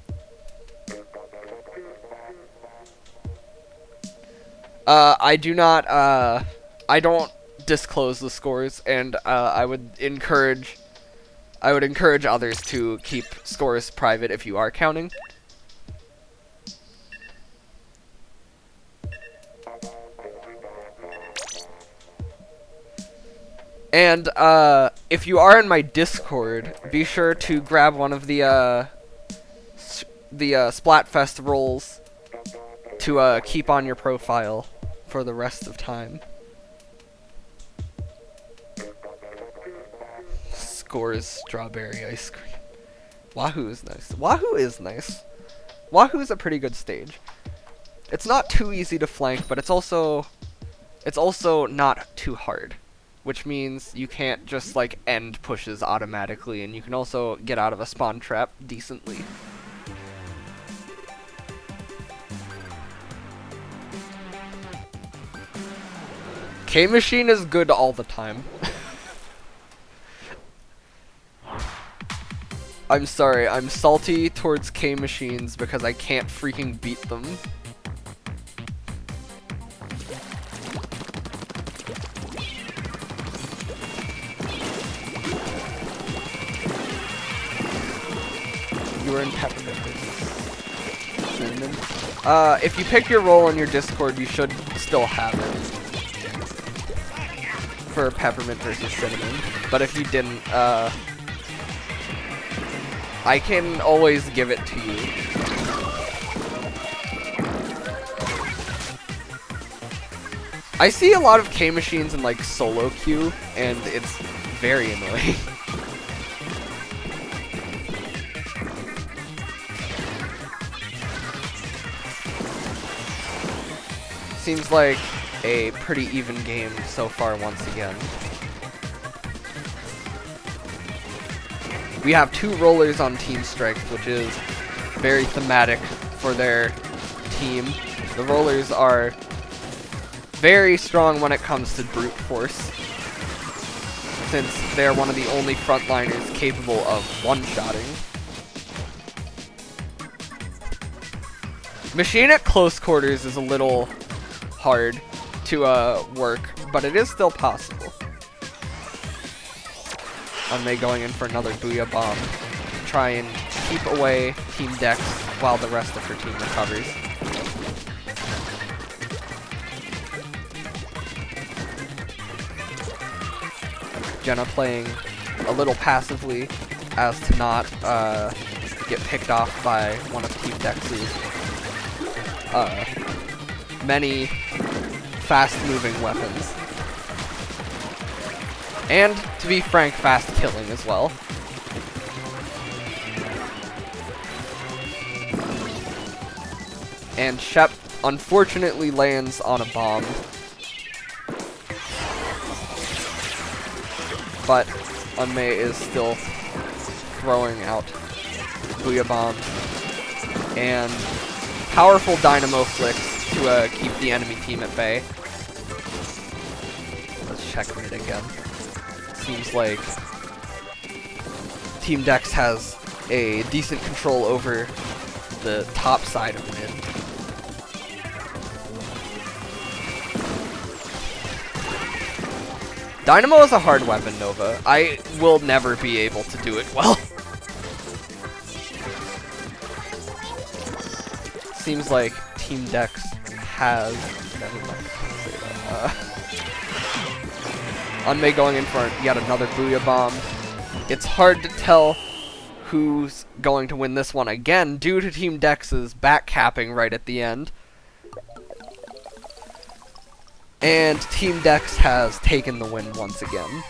I don't disclose the scores, and I would encourage I would encourage others to keep scores private if you are counting. And if you are in my Discord, be sure to grab one of the Splatfest roles to keep on your profile for the rest of time. Scores strawberry ice cream. Wahoo is nice. Wahoo is nice. Wahoo is a pretty good stage. It's not too easy to flank, but it's also not too hard. Which means you can't just like end pushes automatically, and you can also get out of a spawn trap decently. K-Machine is good all the time. I'm sorry, I'm salty towards K-Machines because I can't freaking beat them. You were in Peppermint. Cinnamon. If you pick your role in your Discord, you should still have it. For Peppermint versus Cinnamon. But if you didn't, I can always give it to you. I see a lot of K-Machines in like solo queue, and it's very annoying. Seems like a pretty even game so far once again. We have 2 rollers on Team Strength, which is very thematic for their team. The rollers are very strong when it comes to brute force, since they're one of the only frontliners capable of one-shotting. Machine at close quarters is a little hard to work, but it is still possible. May going in for another Booyah Bomb to try and keep away Team Dex while the rest of her team recovers. Jenna playing a little passively as to not get picked off by one of Team Dex's many fast-moving weapons. And, to be frank, fast killing as well. And Shep unfortunately lands on a bomb. But Unmei is still throwing out Booyah Bombs and powerful Dynamo Flicks to keep the enemy team at bay. Let's checkmate again. Seems like Team Dex has a decent control over the top side of mid. Dynamo is a hard weapon, Nova. I will never be able to do it well. Seems like Team Dex has... Never mind. Unmei going in for yet another Booyah Bomb. It's hard to tell who's going to win this one again due to Team Dex's back capping right at the end. And Team Dex has taken the win once again.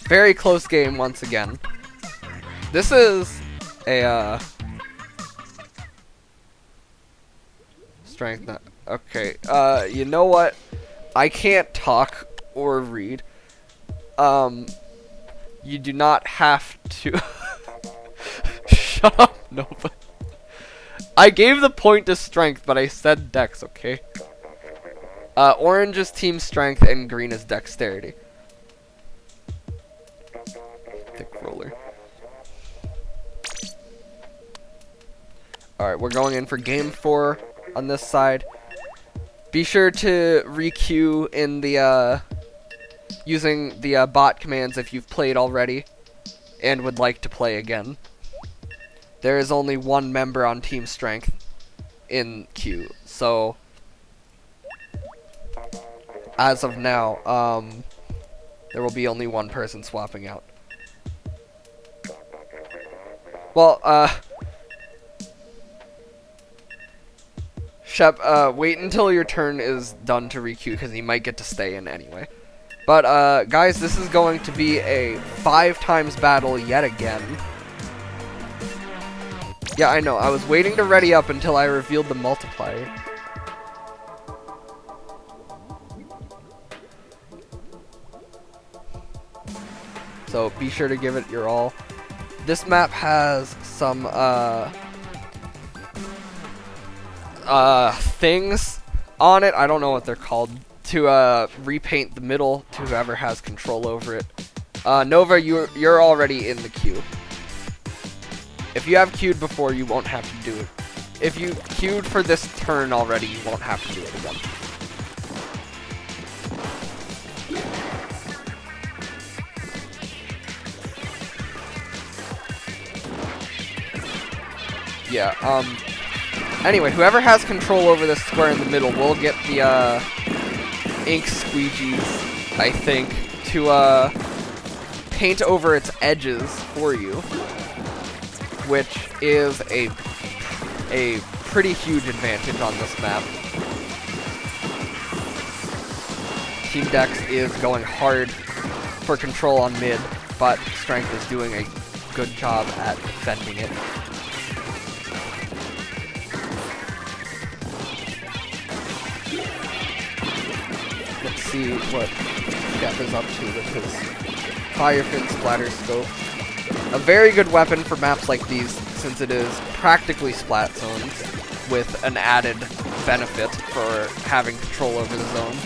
Very close game once again. This is a strength. Okay, you know what? I can't talk or read. You do not have to... Shut up, Nova. I gave the point to strength, but I said dex, okay? Orange is team strength and green is dexterity. Thick roller. Alright, we're going in for game 4 on this side. Be sure to re-queue in the using the bot commands if you've played already and would like to play again. There is only one member on Team Strength in queue, so as of now, there will be only one person swapping out. Well, Shep, wait until your turn is done to requeue, because he might get to stay in anyway. But, guys, this is going to be a 5 times battle yet again. Yeah, I know. I was waiting to ready up until I revealed the multiplier. So be sure to give it your all. This map has some things on it. I don't know what they're called. To repaint the middle to whoever has control over it. Nova, you're already in the queue. If you have queued before, you won't have to do it. If you queued for this turn already, you won't have to do it again. Yeah, anyway, whoever has control over this square in the middle will get the, ink squeegees, I think, to, paint over its edges for you, which is a pretty huge advantage on this map. Team Dex is going hard for control on mid, but Strength is doing a good job at defending it. Let's see what Shep is up to with his Firefin Splatter Scope. A very good weapon for maps like these, since it is practically splat zones, with an added benefit for having control over the zone.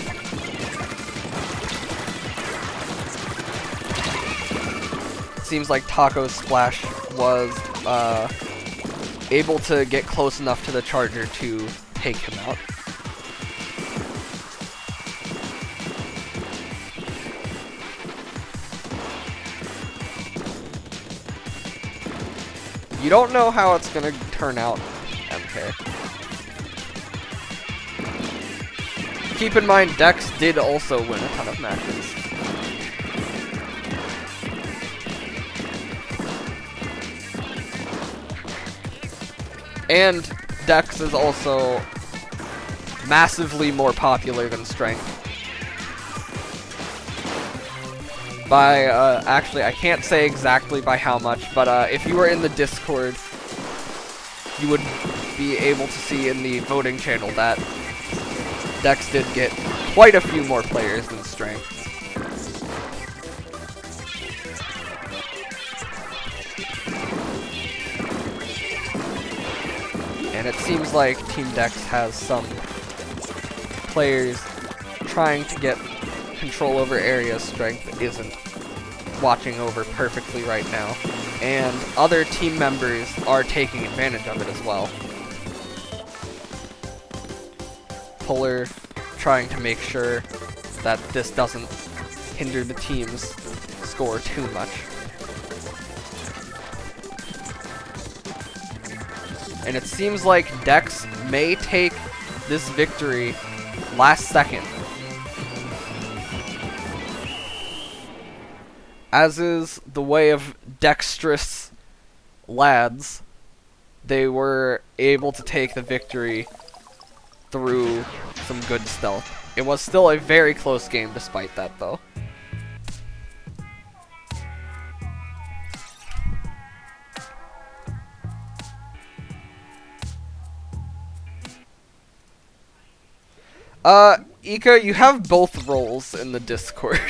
Seems like Taco's Splash was able to get close enough to the charger to take him out. You don't know how it's gonna turn out, MK. Keep in mind, Dex did also win a ton of matches. And Dex is also massively more popular than Strength. By, actually, I can't say exactly by how much, but if you were in the Discord, you would be able to see in the voting channel that Dex did get quite a few more players than Strength. And it seems like Team Dex has some players trying to get control over areas Strength isn't watching over perfectly right now, and other team members are taking advantage of it as well. Polar trying to make sure that this doesn't hinder the team's score too much. And it seems like Dex may take this victory last second. As is the way of dexterous lads, they were able to take the victory through some good stealth. It was still a very close game despite that, though. Ika, you have both roles in the Discord.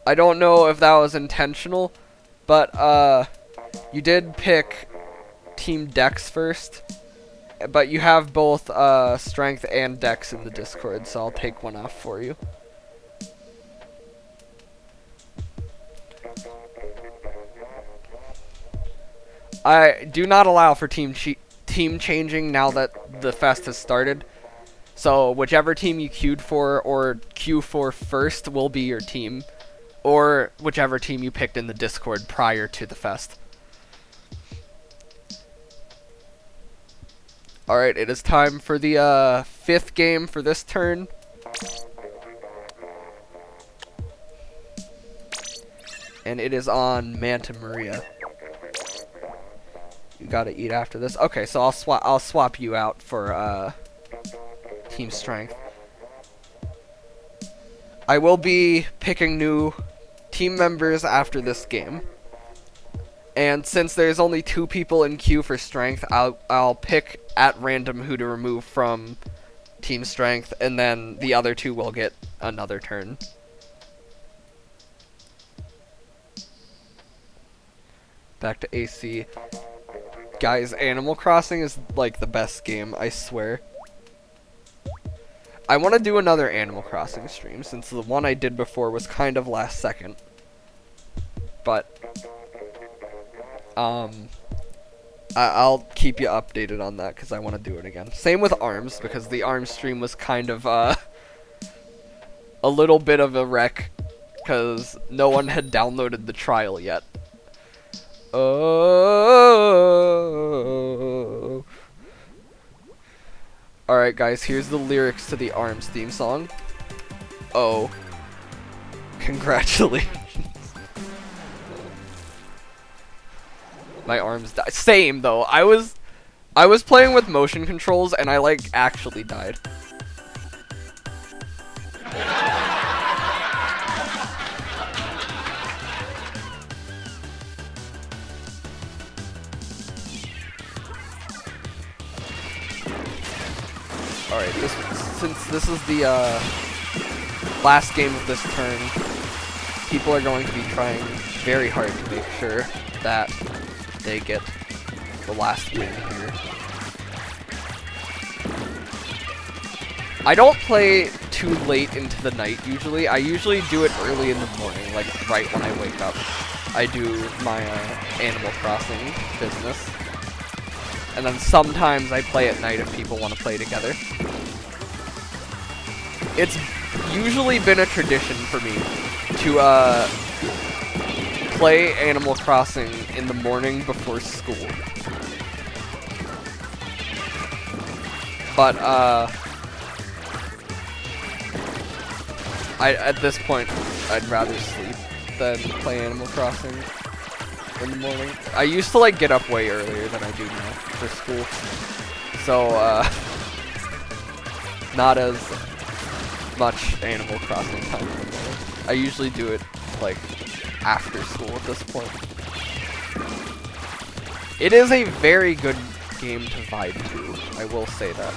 I don't know if that was intentional, but, you did pick Team Dex first, but you have both, Strength and Dex in the Discord, so I'll take one off for you. I do not allow for team changing now that the fest has started. So whichever team you queued for or queue for first will be your team, or whichever team you picked in the Discord prior to the fest. Alright, it is time for the 5th game for this turn. And it is on Manta Maria. You gotta eat after this. Okay, so I'll swap you out for Team Strength. I will be picking new team members after this game. And since there's only 2 people in queue for Strength, I'll pick at random who to remove from Team Strength, and then the other 2 will get another turn. Back to AC. Guys, Animal Crossing is like the best game, I swear. I want to do another Animal Crossing stream, since the one I did before was kind of last second. But I'll keep you updated on that because I want to do it again. Same with ARMS, because the ARMS stream was kind of a little bit of a wreck because no one had downloaded the trial yet. Oh. Alright guys, here's the lyrics to the ARMS theme song. Oh. Congratulations. My arms died. Same though. I was playing with motion controls and I like actually died. Alright, since this is the last game of this turn, people are going to be trying very hard to make sure that they get the last win here. I don't play too late into the night usually. I usually do it early in the morning, like right when I wake up. I do my Animal Crossing business. And then sometimes I play at night if people want to play together. It's usually been a tradition for me to play Animal Crossing in the morning before school. But at this point I'd rather sleep than play Animal Crossing in the morning. I used to like get up way earlier than I do now for school. So not as much Animal Crossing time in the morning. I usually do it like after school at this point. It is a very good game to vibe to, I will say that.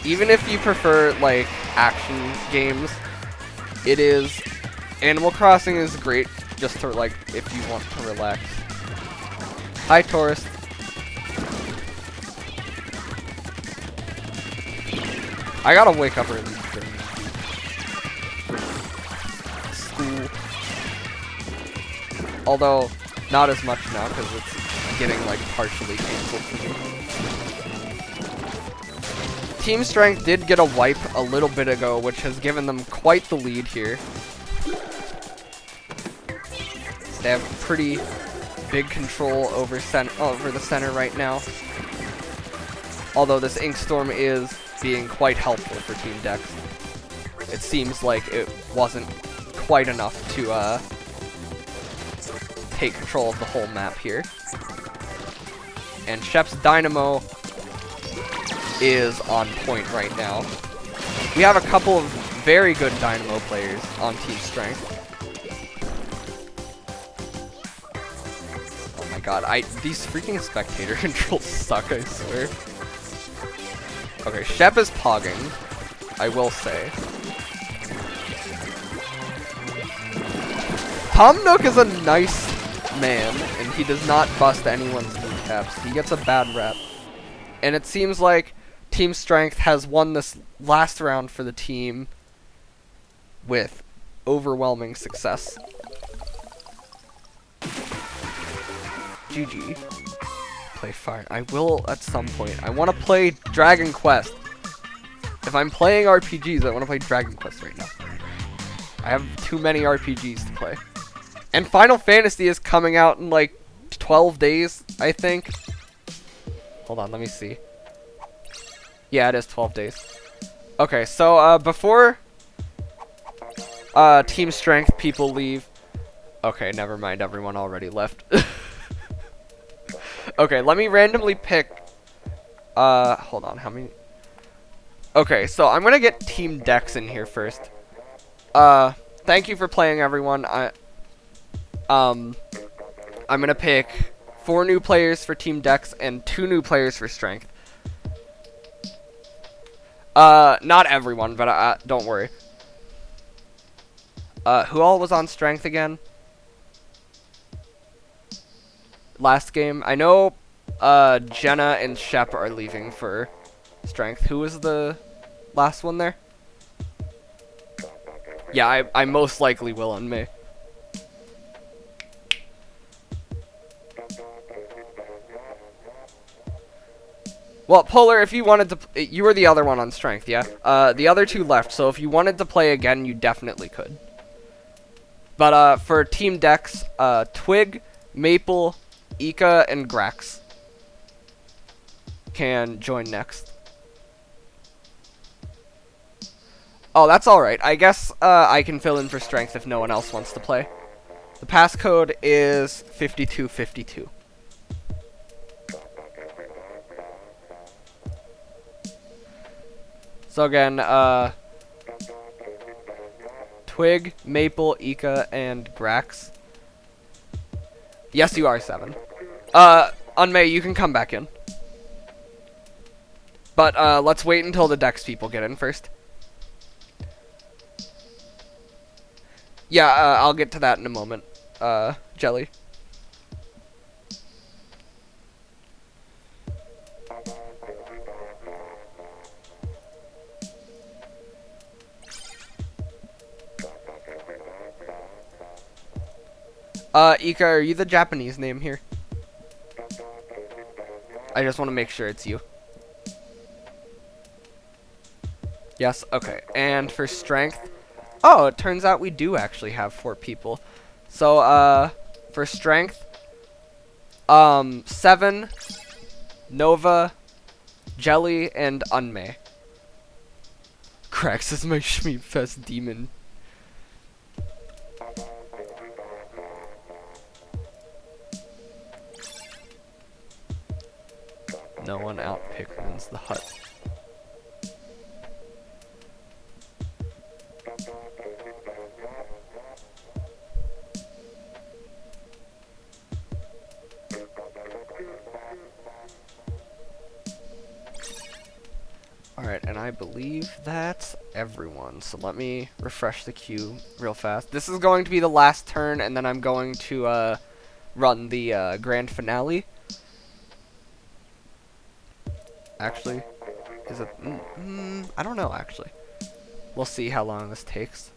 Even if you prefer like action games, it is Animal Crossing is great just to like if you want to relax. Hi tourist. I gotta wake up early for school. Although, not as much now because it's getting like partially canceled for me. Team Strength did get a wipe a little bit ago, which has given them quite the lead here. They have pretty big control over the center right now. Although this Ink Storm is being quite helpful for Team Dex. It seems like it wasn't quite enough to take control of the whole map here. And Shep's Dynamo is on point right now. We have a couple of very good Dynamo players on Team Strength. Oh my god, these freaking spectator controls suck, I swear. Okay, Shep is pogging, I will say. Tom Nook is a nice man, and he does not bust anyone's kneecaps. He gets a bad rep. And it seems like Team Strength has won this last round for the team with overwhelming success. GG. play Fire. I will at some point. I want to play Dragon Quest. If I'm playing RPGs, I want to play Dragon Quest right now. I have too many RPGs to play. And Final Fantasy is coming out in like 12 days, I think. Hold on, let me see. Yeah, it is 12 days. Okay, so before Team Strength people leave. Okay, never mind, everyone already left. Okay, let me randomly pick hold on, how many? Okay, so I'm gonna get Team Dex in here first. Thank you for playing, everyone. I'm gonna pick 4 new players for Team Dex and 2 new players for Strength. Not everyone, but don't worry. Who all was on Strength again? Last game. I know, Jenna and Shep are leaving for Strength. Who was the last one there? Yeah, I most likely will on May. Well, Polar, if you wanted to... You were the other one on Strength, yeah? The other 2 left, so if you wanted to play again, you definitely could. But, for Team Dex, Twig, Maple, Ika, and Grax can join next. Oh, that's alright. I guess, I can fill in for Strength if no one else wants to play. The passcode is 5252. So again, Twig, Maple, Ika, and Grax. Yes, you are 7. On May, you can come back in. But, let's wait until the Dex people get in first. Yeah, I'll get to that in a moment, Jelly. Ika, are you the Japanese name here? I just want to make sure it's you. Yes, okay. And for Strength... Oh, it turns out we do actually have 4 people. So, for Strength... 7, Nova, Jelly, and Unmay. Krax is my Shmeebfest demon. No one outpickens the hut. Alright, and I believe that's everyone. So let me refresh the queue real fast. This is going to be the last turn, and then I'm going to run the grand finale. Actually, is it? I don't know, actually. We'll see how long this takes.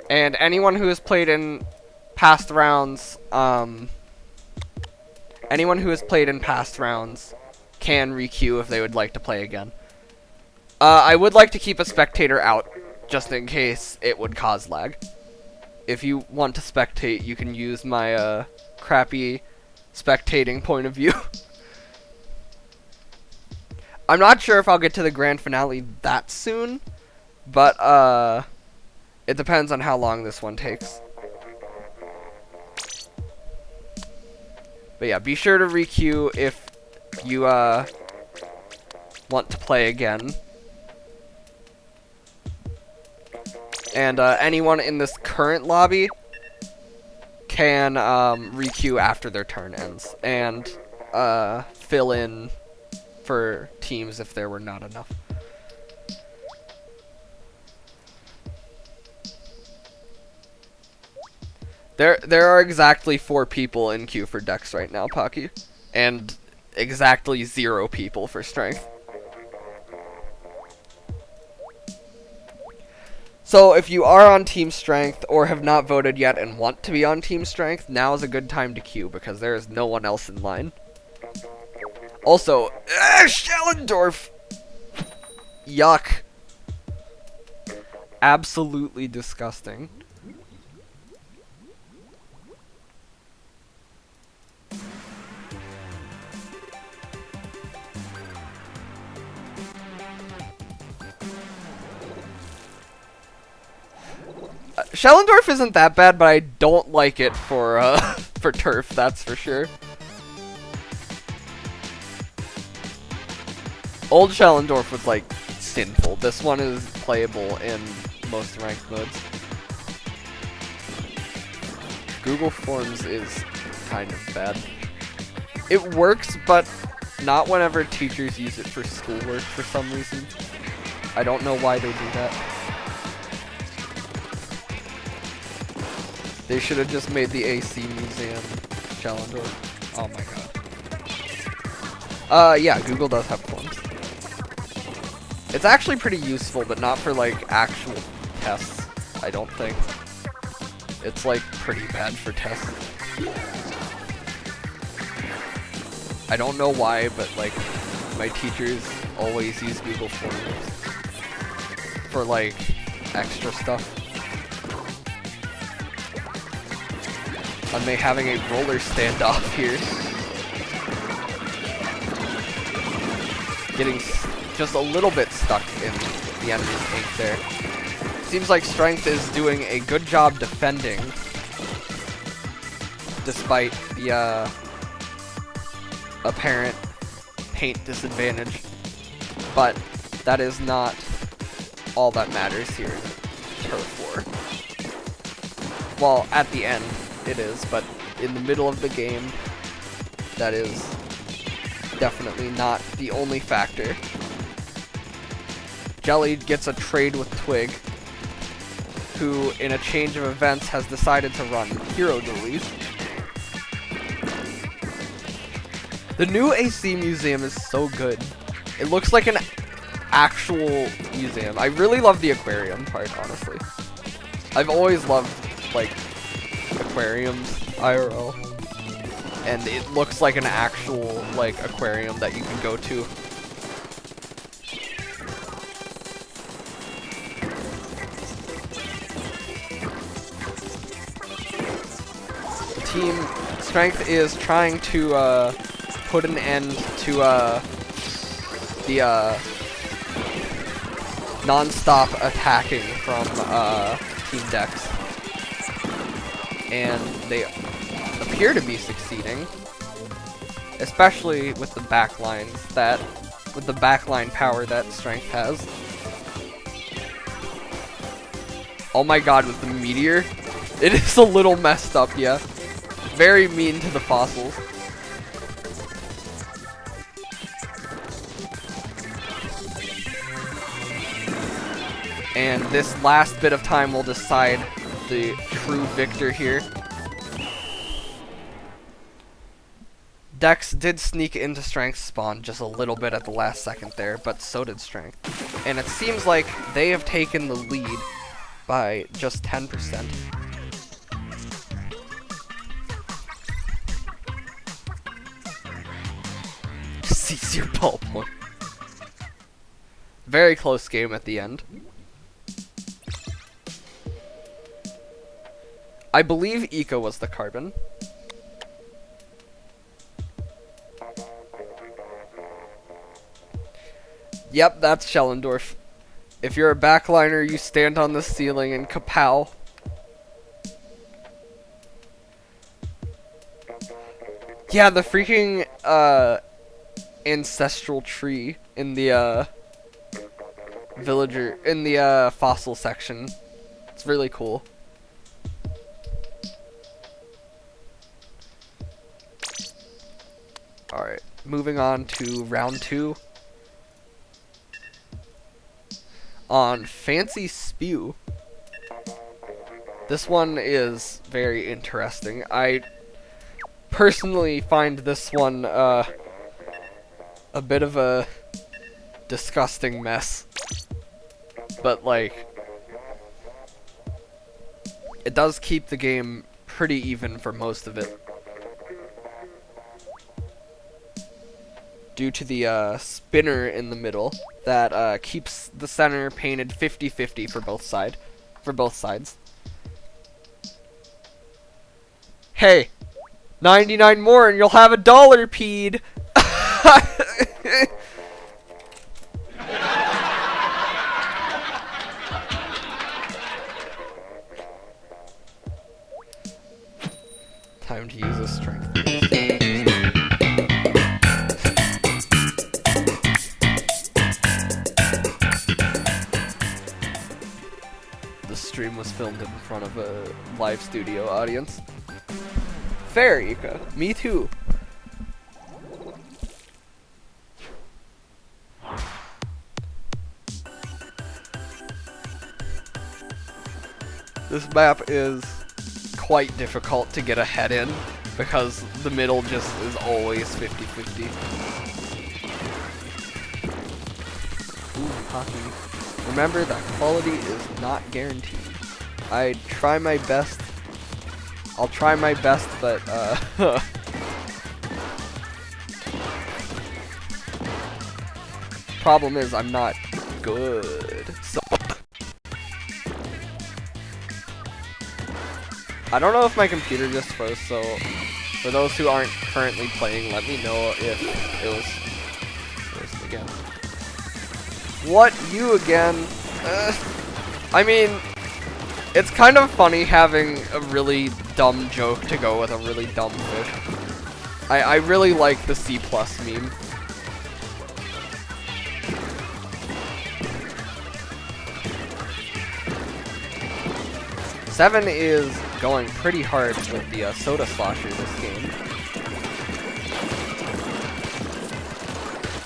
And anyone who has played in past rounds, can re-queue if they would like to play again. I would like to keep a spectator out, just in case it would cause lag. If you want to spectate, you can use my crappy spectating point of view. I'm not sure if I'll get to the grand finale that soon, but it depends on how long this one takes. But yeah, be sure to re-queue if you want to play again. And anyone in this current lobby can re-queue after their turn ends and fill in for teams if there were not enough. There are exactly 4 people in queue for Dex right now, Pocky, and exactly 0 people for Strength. So if you are on Team Strength or have not voted yet and want to be on Team Strength, now is a good time to queue because there is no one else in line. Also, Schellendorf! Yuck. Absolutely disgusting. Schellendorf isn't that bad, but I don't like it for for turf, that's for sure. Old Schellendorf was like sinful. This one is playable in most ranked modes. Google Forms is kind of bad. It works, but not whenever teachers use it for schoolwork for some reason. I don't know why they do that. They should have just made the AC Museum Schellendorf. Oh my god. Yeah, Google does have forms. It's actually pretty useful, but not for like actual tests, I don't think. It's like pretty bad for tests. I don't know why, but like my teachers always use Google Forms for like extra stuff. On me having a roller standoff here. Getting just a little bit stuck in the enemy's ink there. Seems like Strength is doing a good job defending, despite the apparent paint disadvantage. But that is not all that matters here in Turf War. Well, at the end, it is, but in the middle of the game, that is definitely not the only factor. Jelly gets a trade with Twig, who, in a change of events, has decided to run Hero Dualies. The new AC Museum is so good. It looks like an actual museum. I really love the aquarium part, honestly. I've always loved, like, aquariums, IRL, and it looks like an actual like aquarium that you can go to. The Team Strength is trying to put an end to the non-stop attacking from Team Dex. And they appear to be succeeding, especially with the backlines with the backline power that Strength has. Oh my god, with the meteor, it is a little messed up, yeah. Very mean to the fossils. And this last bit of time will decide the true victor here. Dex did sneak into Strength's spawn just a little bit at the last second there, but so did Strength. And it seems like they have taken the lead by just 10%. Seize your ballpoint. Very close game at the end. I believe Eco was the carbon. Yep, that's Schellendorf. If you're a backliner, you stand on the ceiling and kapow. Yeah, the freaking ancestral tree in the villager in the fossil section. It's really cool. Alright, moving on to round 2. On Fancy Spew. This one is very interesting. I personally find this one a bit of a disgusting mess. But like, it does keep the game pretty even for most of it. Due to the spinner in the middle that keeps the center painted 50-50 for both sides. Hey, 99 more and you'll have $1, peed. Time to use a strength. The stream was filmed in front of a live studio audience. Fair, Ika. Me too. This map is quite difficult to get ahead in because the middle just is always 50-50. Ooh, hockey. Remember that quality is not guaranteed. I try my best. I'll try my best, but problem is I'm not good. So I don't know if my computer just froze, so for those who aren't currently playing, let me know if it was frozen again. What? You again? I mean, it's kind of funny having a really dumb joke to go with a really dumb fish. I really like the C+ meme. Seven is going pretty hard with the soda slosher this game.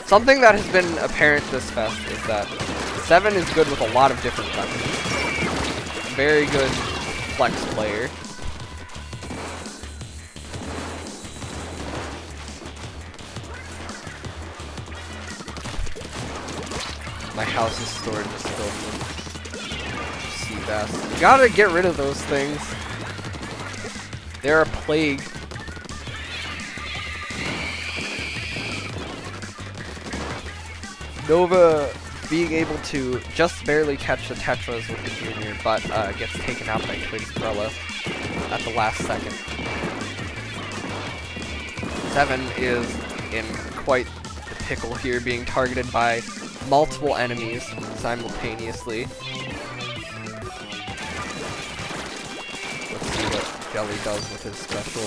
Something that has been apparent this fest is that Seven is good with a lot of different weapons. Very good flex player. My house is stored just filled with sea bass. You gotta get rid of those things. They're a plague. Nova being able to just barely catch the Tetras with the Junior, but gets taken out by Twigsbrella at the last second. Seven is in quite the pickle here, being targeted by multiple enemies simultaneously. Let's see what Jelly does with his special.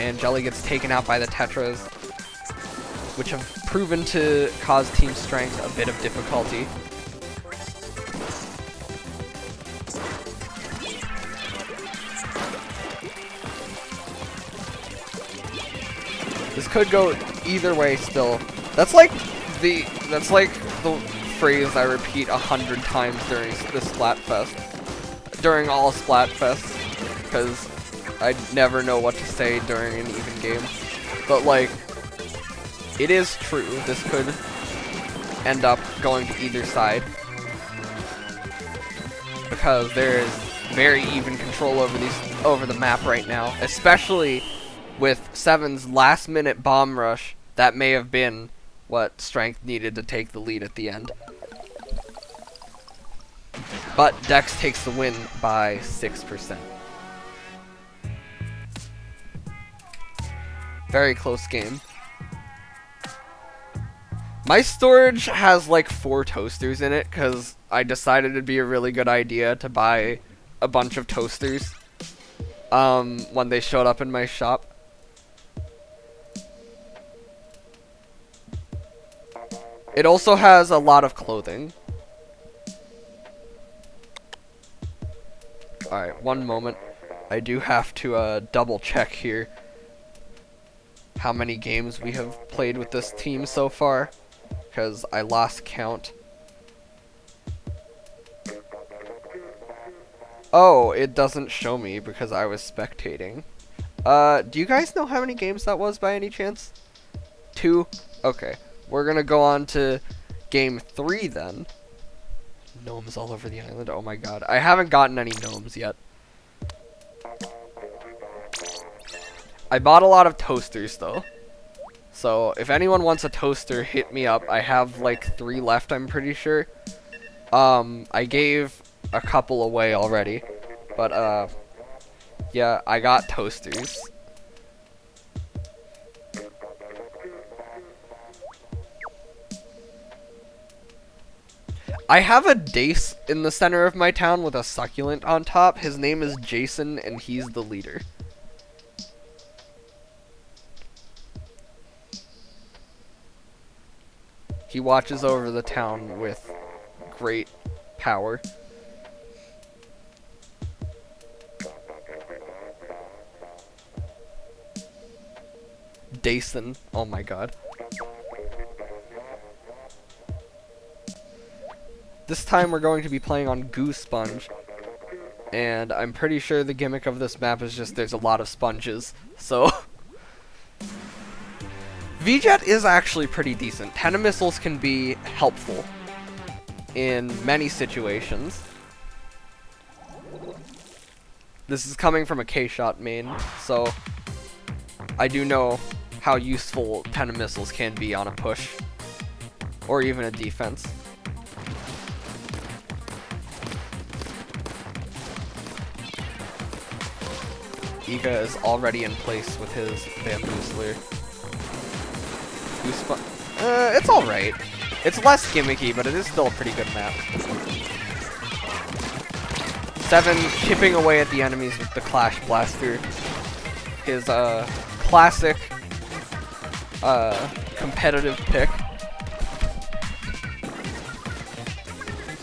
And Jelly gets taken out by the Tetras, which have proven to cause Team Strength a bit of difficulty. This could go either way still. That's like the phrase I repeat 100 times during this Splatfest. During all Splatfests, because I never know what to say during an even game. But like, it is true. This could end up going to either side. Because there is very even control over the map right now. Especially with Seven's last minute bomb rush. That may have been what Strength needed to take the lead at the end. But Dex takes the win by 6%. Very close game. My storage has like 4 toasters in it because I decided it'd be a really good idea to buy a bunch of toasters when they showed up in my shop. It also has a lot of clothing. Alright, one moment. I do have to double check here how many games we have played with this team so far, because I lost count. Oh, it doesn't show me because I was spectating. Do you guys know how many games that was by any chance? 2? Okay. We're gonna go on to Game 3 then. Gnomes all over the island. Oh my god. I haven't gotten any gnomes yet. I bought a lot of toasters though. So if anyone wants a toaster, hit me up. I have like 3 left, I'm pretty sure. I gave a couple away already. But yeah, I got toasters. I have a dace in the center of my town with a succulent on top. His name is Jason, and he's the leader. He watches over the town with great power. Jason, oh my god. This time we're going to be playing on Goo Sponge, and I'm pretty sure the gimmick of this map is just there's a lot of sponges, so... V-Jet is actually pretty decent. Missiles can be helpful in many situations. This is coming from a K-Shot main, so I do know how useful Missiles can be on a push, or even a defense. Iga is already in place with his Bamboozler. It's alright. It's less gimmicky, but it is still a pretty good map. 7 chipping away at the enemies with the Clash Blaster. His classic competitive pick.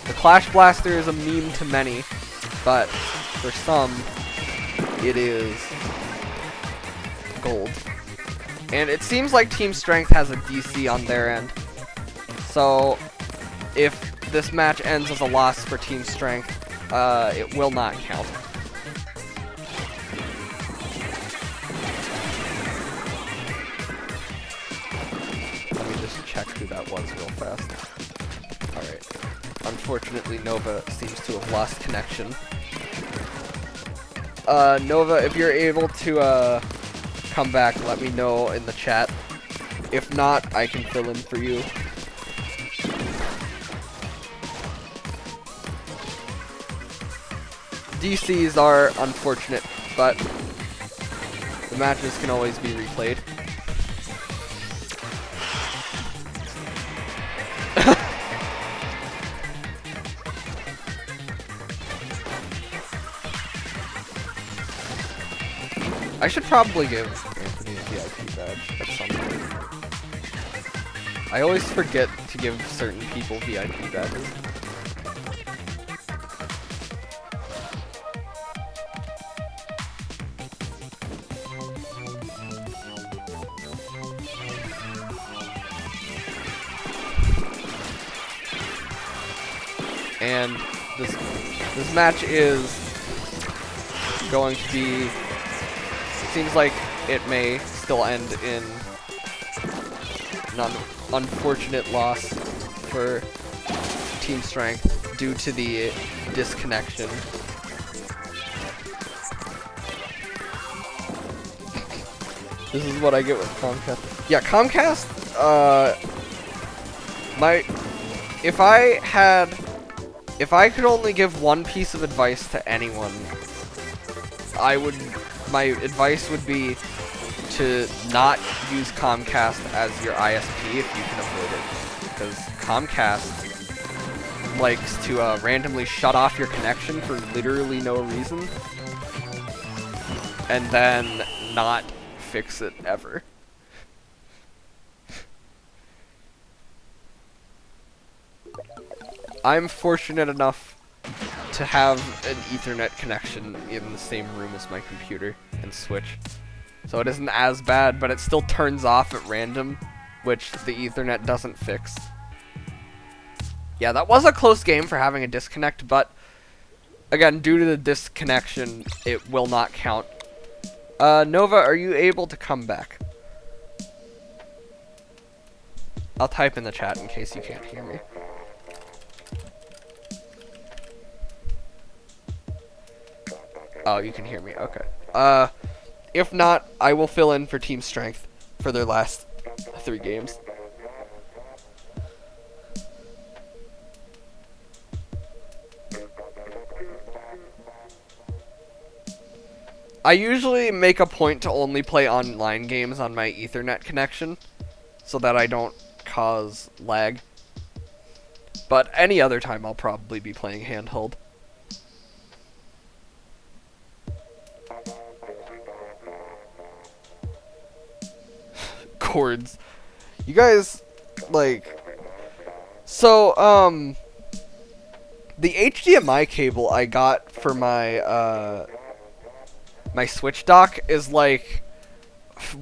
The Clash Blaster is a meme to many, but for some, it is gold. And it seems like Team Strength has a DC on their end. So, if this match ends as a loss for Team Strength, it will not count. Let me just check who that was real fast. Alright. Unfortunately, Nova seems to have lost connection. Nova, if you're able to, come back, let me know in the chat. If not, I can fill in for you. DCs are unfortunate, but the matches can always be replayed. I should probably give Anthony a VIP badge at some point. I always forget to give certain people VIP badges. And this match is going to be... Seems like it may still end in an unfortunate loss for Team Strength due to the disconnection. This is what I get with Comcast. Yeah, Comcast, if I could only give one piece of advice to anyone, my advice would be to not use Comcast as your ISP if you can avoid it. Because Comcast likes to randomly shut off your connection for literally no reason. And then not fix it ever. I'm fortunate enough to have an Ethernet connection in the same room as my computer and Switch. So it isn't as bad, but it still turns off at random, which the Ethernet doesn't fix. Yeah, that was a close game for having a disconnect, but again, due to the disconnection, it will not count. Nova, are you able to come back? I'll type in the chat in case you can't hear me. Oh, you can hear me. Okay. If not, I will fill in for Team Strength for their last 3 games. I usually make a point to only play online games on my Ethernet connection so that I don't cause lag. But any other time I'll probably be playing handheld. Cords. You guys, like... So, the HDMI cable I got for my, my Switch dock is, like,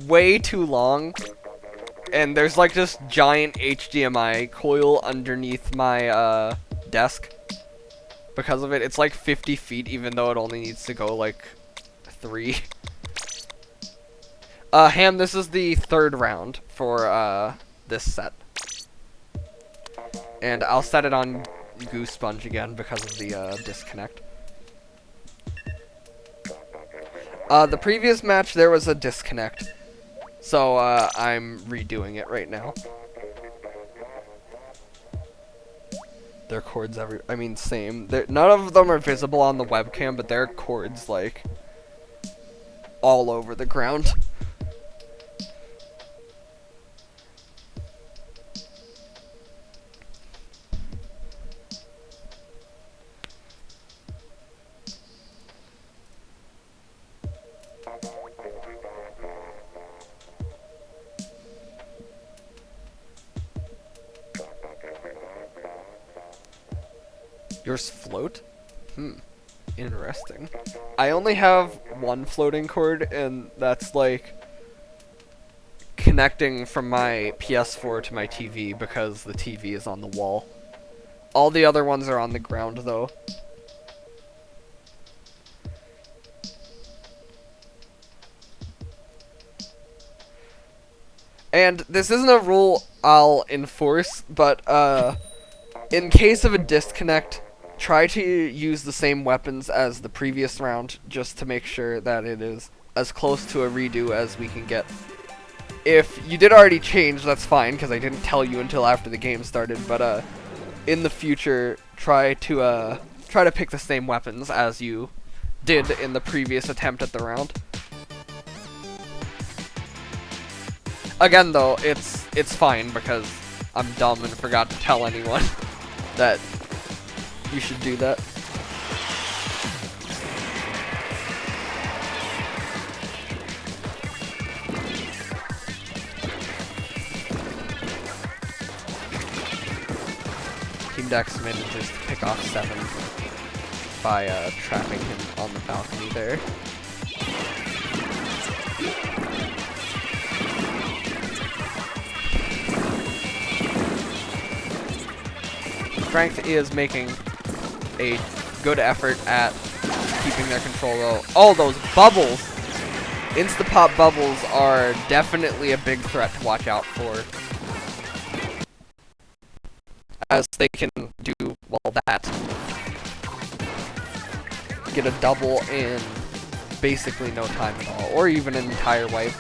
way too long. And there's, like, this giant HDMI coil underneath my, desk. Because of it, it's, like, 50 feet, even though it only needs to go, like, 3. Ham, this is the 3rd round for, this set. And I'll set it on Goose Sponge again because of the, disconnect. The previous match, there was a disconnect. So, I'm redoing it right now. There are cords I mean, same. None of them are visible on the webcam, but there are cords, like, all over the ground. Yours float? Interesting. I only have one floating cord, and that's like connecting from my PS4 to my TV because the TV is on the wall. All the other ones are on the ground, though. And this isn't a rule I'll enforce, but in case of a disconnect, try to use the same weapons as the previous round, just to make sure that it is as close to a redo as we can get. If you did already change, that's fine, because I didn't tell you until after the game started, but in the future, try to pick the same weapons as you did in the previous attempt at the round. Again, though, it's fine, because I'm dumb and forgot to tell anyone that you should do that. Team Dex manages to pick off 7 by trapping him on the balcony there. Strength is making a good effort at keeping their control low. Oh, those bubbles! Insta-pop bubbles are definitely a big threat to watch out for, as they can do, well, that. Get a double in basically no time at all, or even an entire wipe.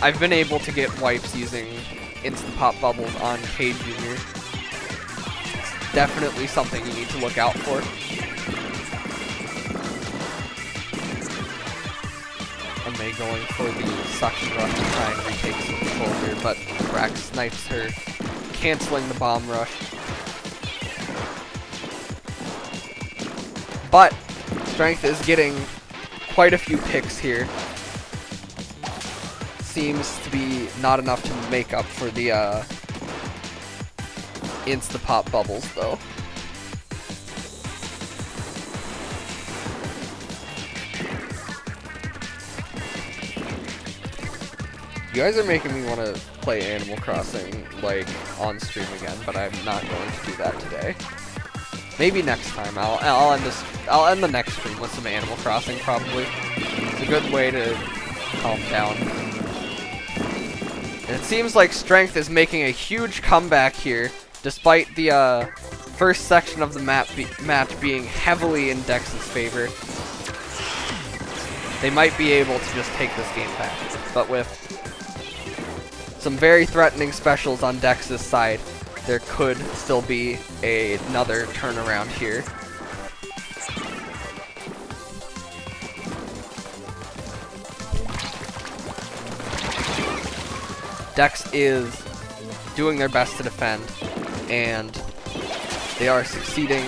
I've been able to get wipes using Insta-pop bubbles on K Jr. Definitely something you need to look out for. And May going for the suction rush to try and retake some control here, but Rack snipes her, canceling the bomb rush. But Strength is getting quite a few picks here. Seems to be not enough to make up for the Insta-pop bubbles, though. You guys are making me want to play Animal Crossing, like, on stream again, but I'm not going to do that today. Maybe next time. I'll end the next stream with some Animal Crossing, probably. It's a good way to calm down. It seems like Strength is making a huge comeback here, despite the first section of the match being heavily in Dex's favor. They might be able to just take this game back, but with some very threatening specials on Dex's side, there could still be another turnaround here. Dex is doing their best to defend, and they are succeeding,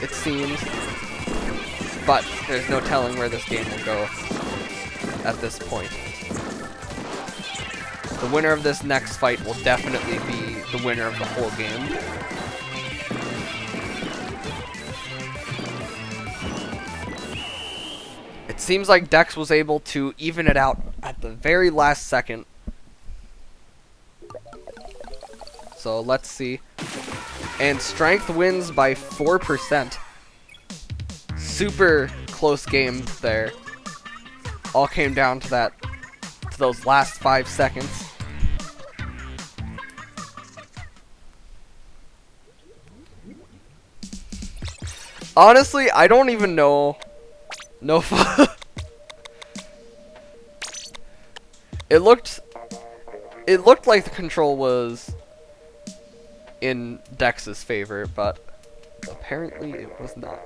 it seems, but there's no telling where this game will go at this point. The winner of this next fight will definitely be the winner of the whole game. It seems like Dex was able to even it out at the very last second. So let's see. And Strength wins by 4%. Super close game there. All came down to those last 5 seconds. Honestly, I don't even know. No. It looked like the control was in Dex's favor, but apparently it was not.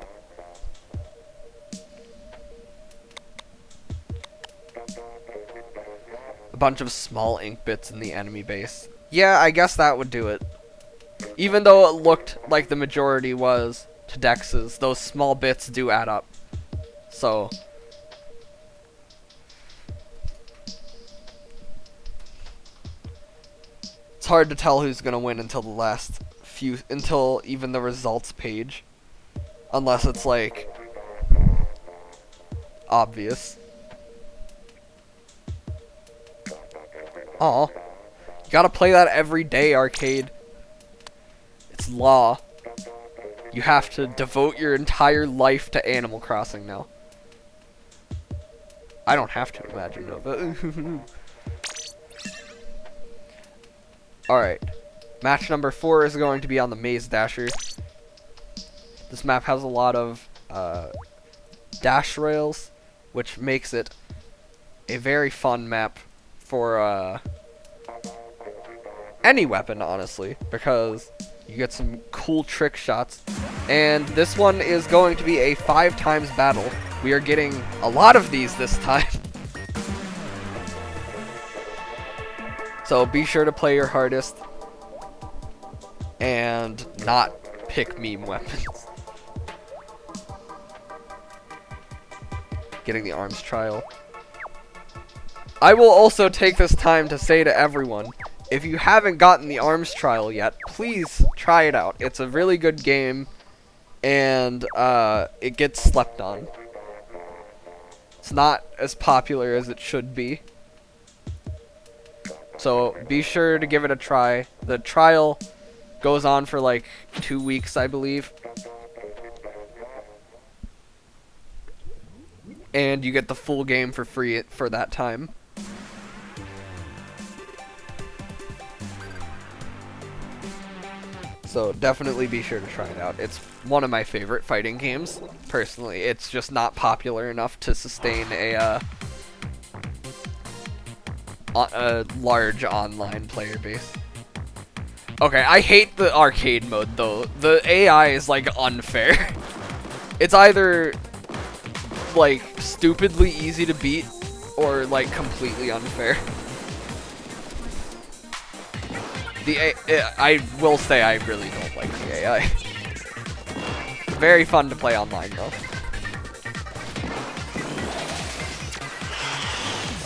A bunch of small ink bits in the enemy base. Yeah, I guess that would do it. Even though it looked like the majority was to Dex's, those small bits do add up. So it's hard to tell who's gonna win until the last until even the results page. Unless it's like obvious. Aw. You gotta play that every day, Arcade. It's law. You have to devote your entire life to Animal Crossing now. I don't have to imagine, no, but alright. Match number 4 is going to be on the Maze Dasher. This map has a lot of dash rails, which makes it a very fun map for any weapon, honestly, because you get some cool trick shots. And this one is going to be a 5 times battle. We are getting a lot of these this time. So be sure to play your hardest and not pick meme weapons. Getting the arms trial. I will also take this time to say to everyone, if you haven't gotten the arms trial yet, please try it out. It's a really good game, and it gets slept on. It's not as popular as it should be. So be sure to give it a try. The trial goes on for like 2 weeks, I believe. And you get the full game for free for that time. So definitely be sure to try it out. It's one of my favorite fighting games, personally. It's just not popular enough to sustain a large online player base. Okay, I hate the arcade mode though. The AI is like unfair. It's either like stupidly easy to beat or like completely unfair. I will say I really don't like the AI. Very fun to play online though.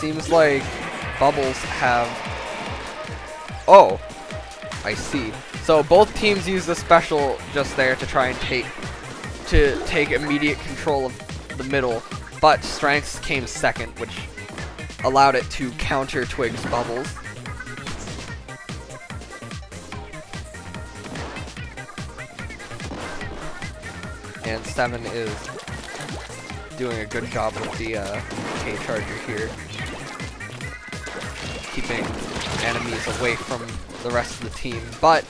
Seems like Bubbles have... Oh, I see. So both teams use the special just there to try and take immediate control of the middle, but Strengths came second, which allowed it to counter Twig's Bubbles. And 7 is doing a good job with the K-Charger here. Keeping enemies away from the rest of the team, but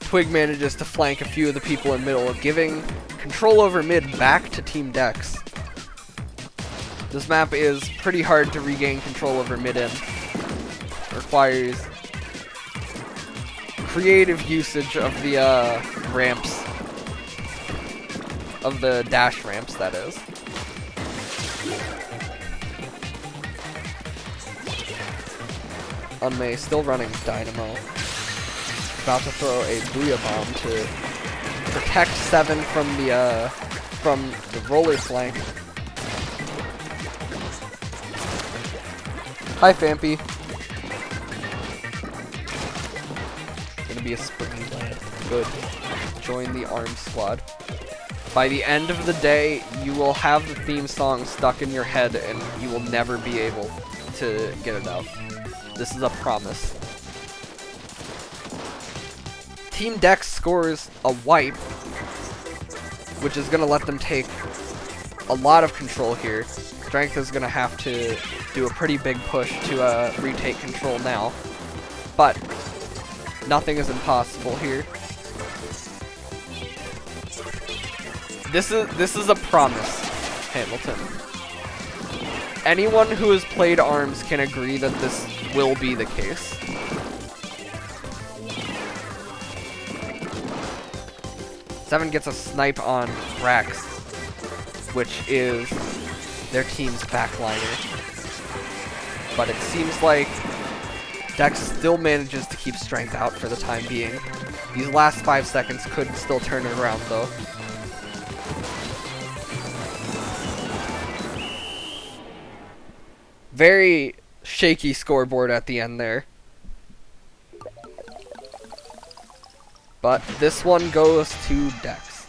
Twig manages to flank a few of the people in middle, giving control over mid back to Team Dex. This map is pretty hard to regain control over mid in. Requires creative usage of the ramps. Of the dash ramps, that is. Unmay still running Dynamo. About to throw a Booyah Bomb to protect 7 from the roller flank. Hi, Fampy. Gonna be a springy lad. Good. Join the armed squad. By the end of the day, you will have the theme song stuck in your head and you will never be able to get it out. This is a promise. Team Dex scores a wipe, which is going to let them take a lot of control here. Strength is going to have to do a pretty big push to retake control now, but nothing is impossible here. This is a promise, Hamilton. Anyone who has played ARMS can agree that this will be the case. Seven gets a snipe on Rax, which is their team's backliner. But it seems like Dex still manages to keep strength out for the time being. These last 5 seconds could still turn it around though. Very shaky scoreboard at the end there. But this one goes to Dex.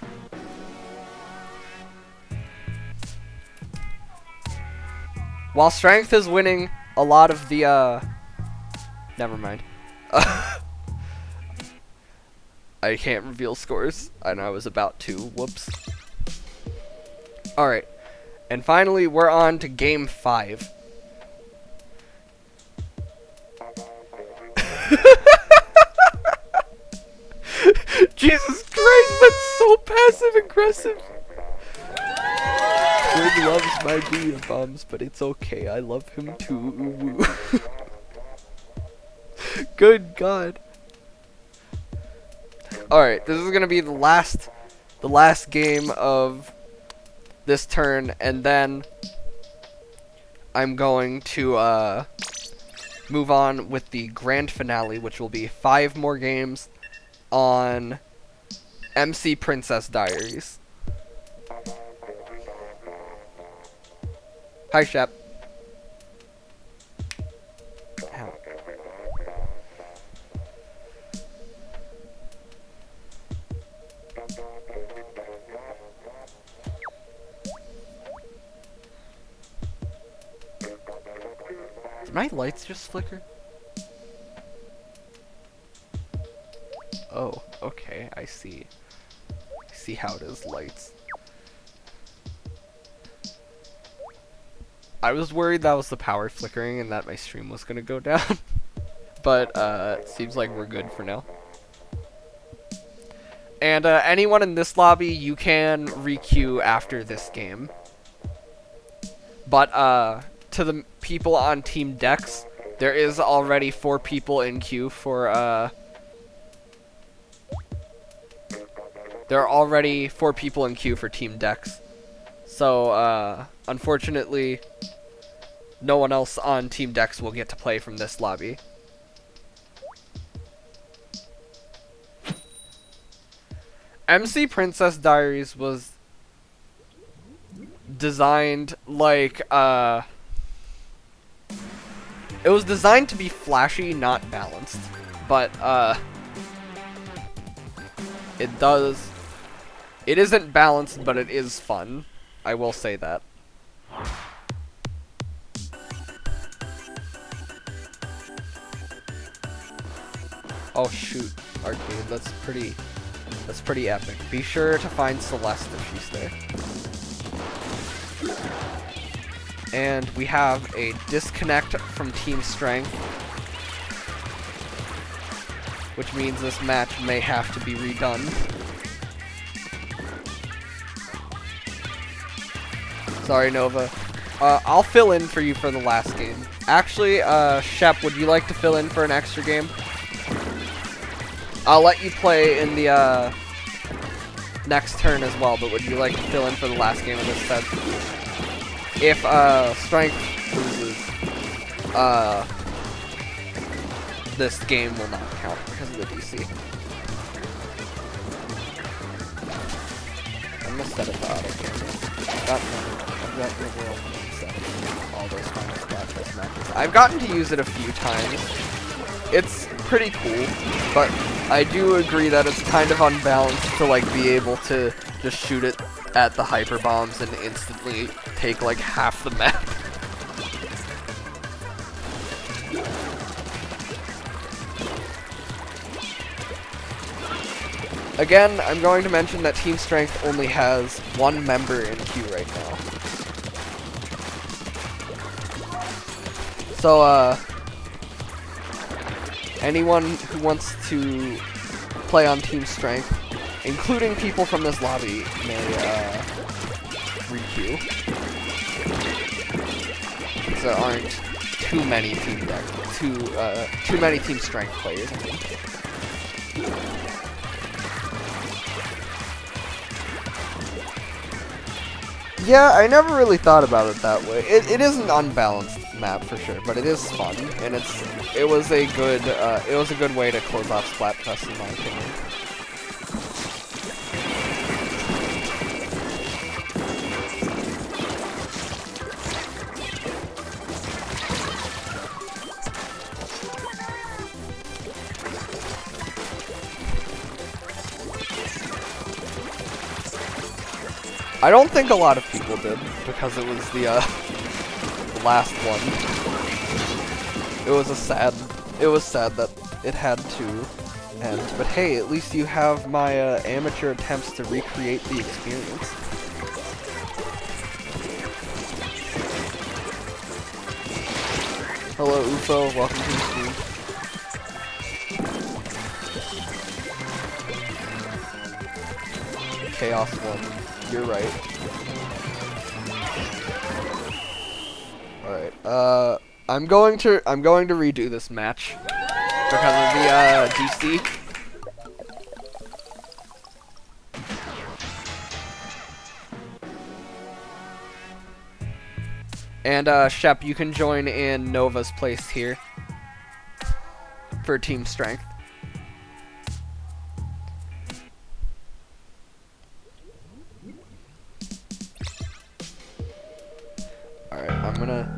While Strength is winning a lot of the, never mind. I can't reveal scores, and I was about to. Whoops. Alright. And finally, we're on to Game 5. Jesus Christ, that's so passive-aggressive. Twig loves my Booyah Bombs, but it's okay, I love him too. Good God. Alright, this is gonna be the last game of this turn, and then I'm going to move on with the grand finale, which will be 5 more games on MC Princess Diaries. Hi, Shep. Ow. Did my lights just flicker? Oh, okay, I see. I see how it is, lights. I was worried that was the power flickering and that my stream was gonna go down. But, seems like we're good for now. And, anyone in this lobby, you can re-queue after this game. But, to the people on Team Dex, there is already 4 people in queue for, there are already 4 people in queue for Team Dex. So, unfortunately, no one else on Team Dex will get to play from this lobby. MC Princess Diaries was designed like, it was designed to be flashy, not balanced. But, it isn't balanced, but it is fun. I will say that. Oh shoot, Arcade, that's pretty epic. Be sure to find Celeste if she's there. And we have a disconnect from Team Strength. which means this match may have to be redone. Sorry, Nova. I'll fill in for you for the last game. Actually, Shep, would you like to fill in for an extra game? I'll let you play in the next turn as well, but would you like to fill in for the last game of this set? If Strength loses, this game will not count because of the DC. I'm gonna set it to auto cancel. I've got the world set all those final Splatfest matches. I've gotten to use it a few times. It's pretty cool, but I do agree that it's kind of unbalanced to like be able to just shoot it at the hyper bombs and instantly take like half the map. Again, I'm going to mention that Team Strength only has one member in queue right now. So, anyone who wants to play on Team Strength, including people from this lobby, may re-queue. Because there aren't too many too many Team Strength players. I mean. Yeah, I never really thought about it that way. It is an unbalanced map for sure, but it is fun, and it was a good way to close off Splatfest in my opinion. I don't think a lot of people did, because it was the last one. It was sad that it had to end, but hey, at least you have my amateur attempts to recreate the experience. Hello UFO, welcome to the stream. Chaos 1. You're right. Alright, I'm going to redo this match because of the DC. And Shep, you can join in Nova's place here for Team Strength. Alright, I'm gonna...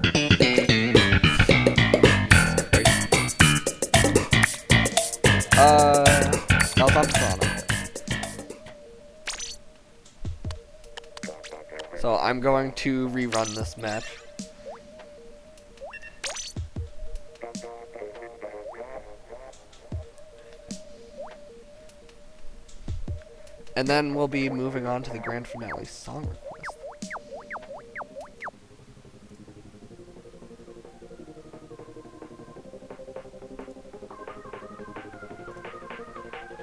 that was on Toronto. So I'm going to rerun this match. And then we'll be moving on to the grand finale song request.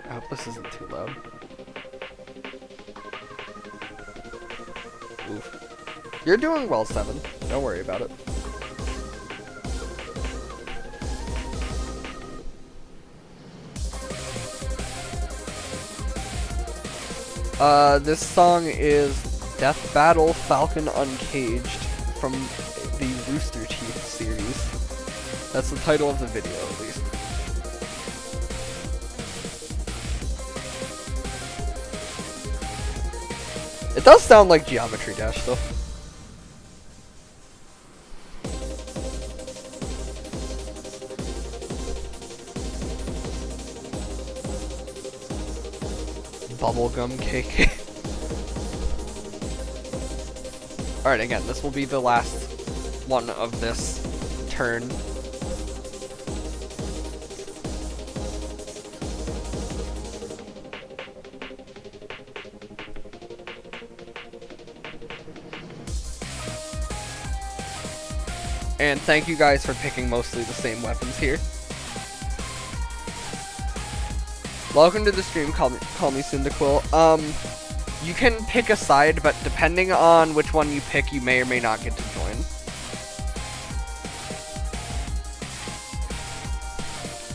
I hope this isn't too loud. Oof. You're doing well, 7. Don't worry about it. This song is Death Battle Falcon Uncaged from the Rooster Teeth series. That's the title of the video, at least. It does sound like Geometry Dash, though. Bubblegum cake. Alright, again, this will be the last one of this turn. And thank you guys for picking mostly the same weapons here. Welcome to the stream. Call me Cyndaquil. You can pick a side, but depending on which one you pick, you may or may not get to join.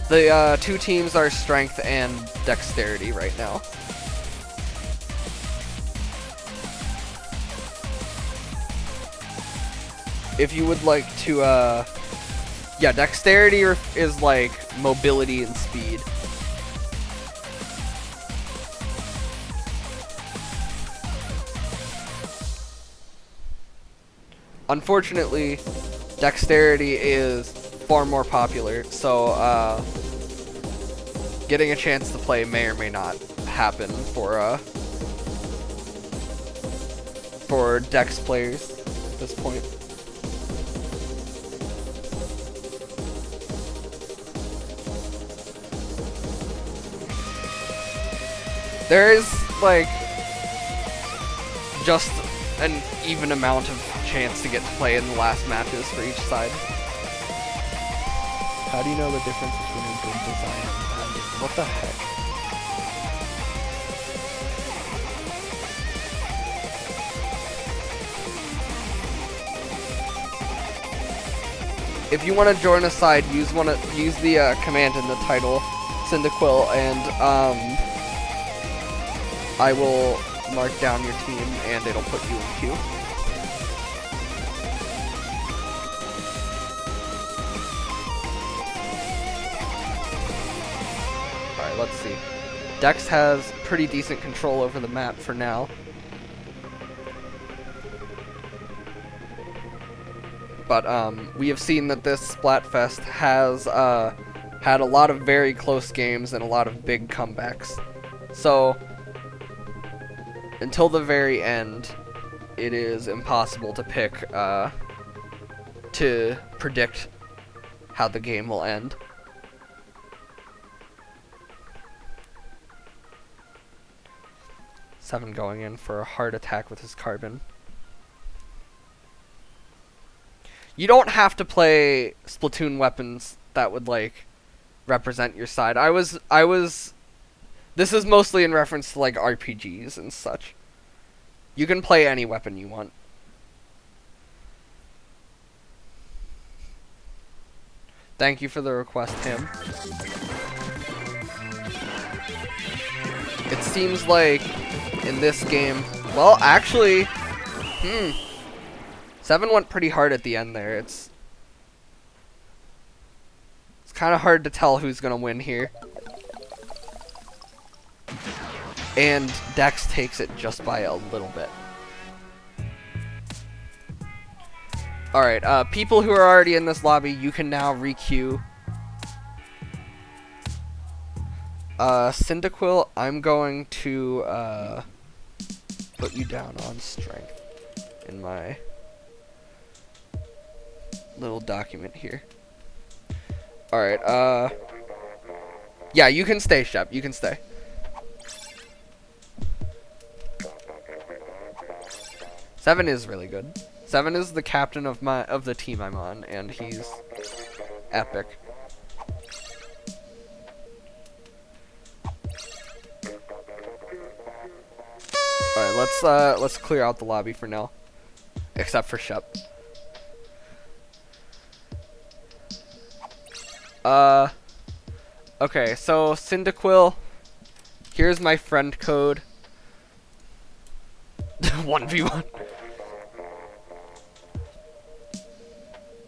The two teams are Strength and Dexterity right now. If you would like to, yeah, Dexterity is like mobility and speed. Unfortunately, Dexterity is far more popular, so getting a chance to play may or may not happen for Dex players at this point. There is like just an even amount of chance to get to play in the last matches for each side. How do you know the difference between a good design and bad design? What the heck? If you want to join a side, use the command in the title, Cyndaquil, and I will mark down your team and it'll put you in queue. Alright, let's see. Dex has pretty decent control over the map for now. But we have seen that this Splatfest has had a lot of very close games and a lot of big comebacks. So until the very end, it is impossible to predict how the game will end. Seven going in for a hard attack with his carbon. You don't have to play Splatoon weapons that would like represent your side. This is mostly in reference to like RPGs and such. You can play any weapon you want. Thank you for the request, Tim. It seems like in this game, well, actually, 7 went pretty hard at the end there. It's kind of hard to tell who's gonna win here. And Dex takes it just by a little bit. Alright, people who are already in this lobby, you can now re-queue. Cyndaquil, I'm going to put you down on strength in my little document here. Alright, yeah, you can stay, Shep. You can stay. Seven is really good. Seven is the captain of the team I'm on, and he's epic. Alright, let's clear out the lobby for now. Except for Shep. Okay, so Cyndaquil, here's my friend code. 1v1.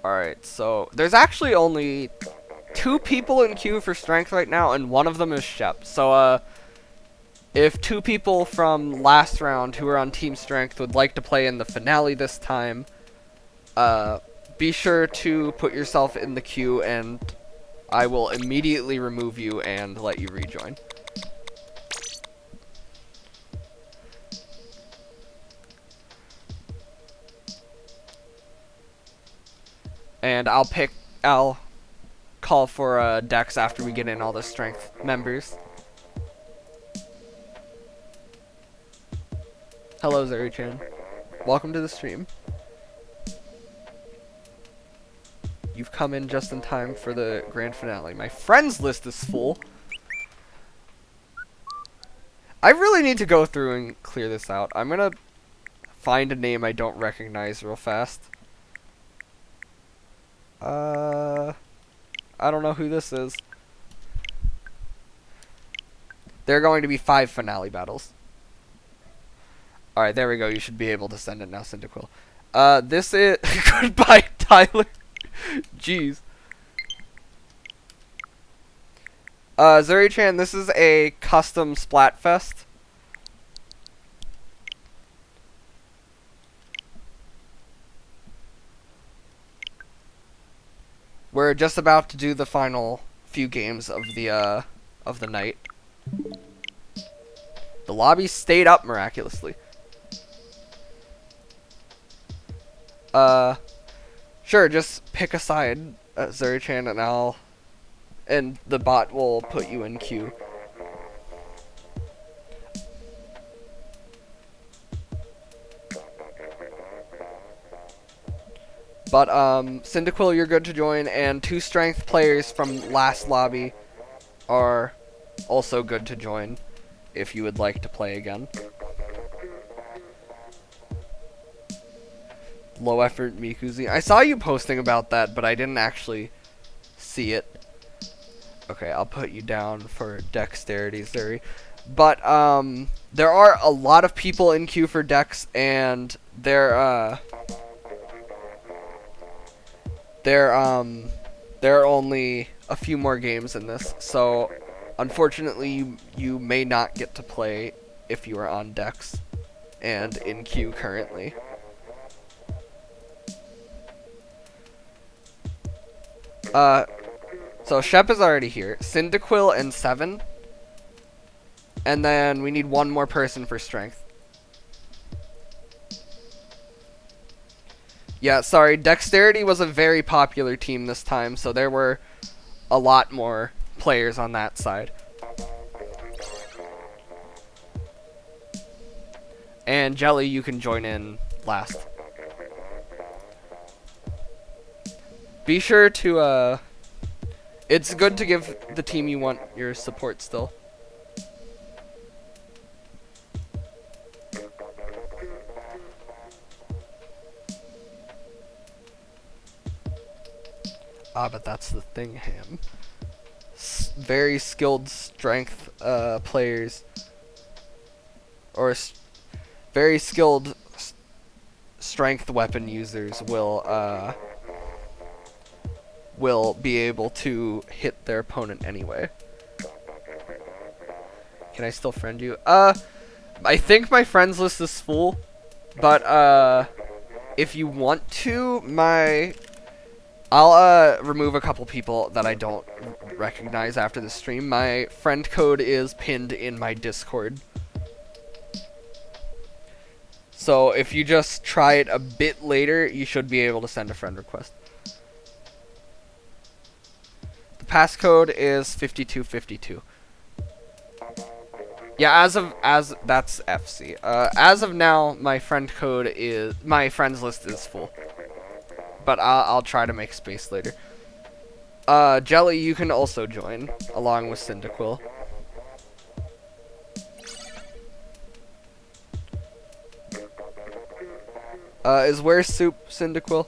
Alright, so there's actually only 2 people in queue for strength right now, and one of them is Shep. So, if 2 people from last round who are on Team Strength would like to play in the finale this time, be sure to put yourself in the queue, and I will immediately remove you and let you rejoin. And I'll call for Dex after we get in all the strength members. Hello, Zeri-chan. Welcome to the stream. You've come in just in time for the grand finale. My friends list is full. I really need to go through and clear this out. I'm gonna find a name I don't recognize real fast. I don't know who this is. There are going to be 5 finale battles. Alright, there we go. You should be able to send it now, Cyndaquil. This is... Goodbye, Tyler. Jeez. Zuri-chan, this is a custom Splatfest. We're just about to do the final few games of the night. The lobby stayed up miraculously. Sure, just pick a side, Zuri-chan, and the bot will put you in queue. But, Cyndaquil, you're good to join, and 2 strength players from last lobby are also good to join if you would like to play again. Low effort Mikuzi. I saw you posting about that, but I didn't actually see it. Okay, I'll put you down for Dexterity, Zuri. But, there are a lot of people in queue for Dex, and there are only a few more games in this, so unfortunately you may not get to play if you are on Dex and in queue currently. So Shep is already here. Cyndaquil and 7. And then we need one more person for strength. Yeah, sorry, Dexterity was a very popular team this time, so there were a lot more players on that side. And Jelly, you can join in last. Be sure to, it's good to give the team you want your support still. Ah, but that's the thing, Ham. Very skilled strength players, or very skilled strength weapon users will be able to hit their opponent anyway. Can I still friend you? I think my friends list is full, but if you want to, I'll remove a couple people that I don't recognize after the stream. My friend code is pinned in my Discord. So if you just try it a bit later, you should be able to send a friend request. The passcode is 5252. Yeah, that's FC. As of now, my friends list is full. But I'll try to make space later. Jelly, you can also join, along with Cyndaquil. Is Where's Soup Cyndaquil?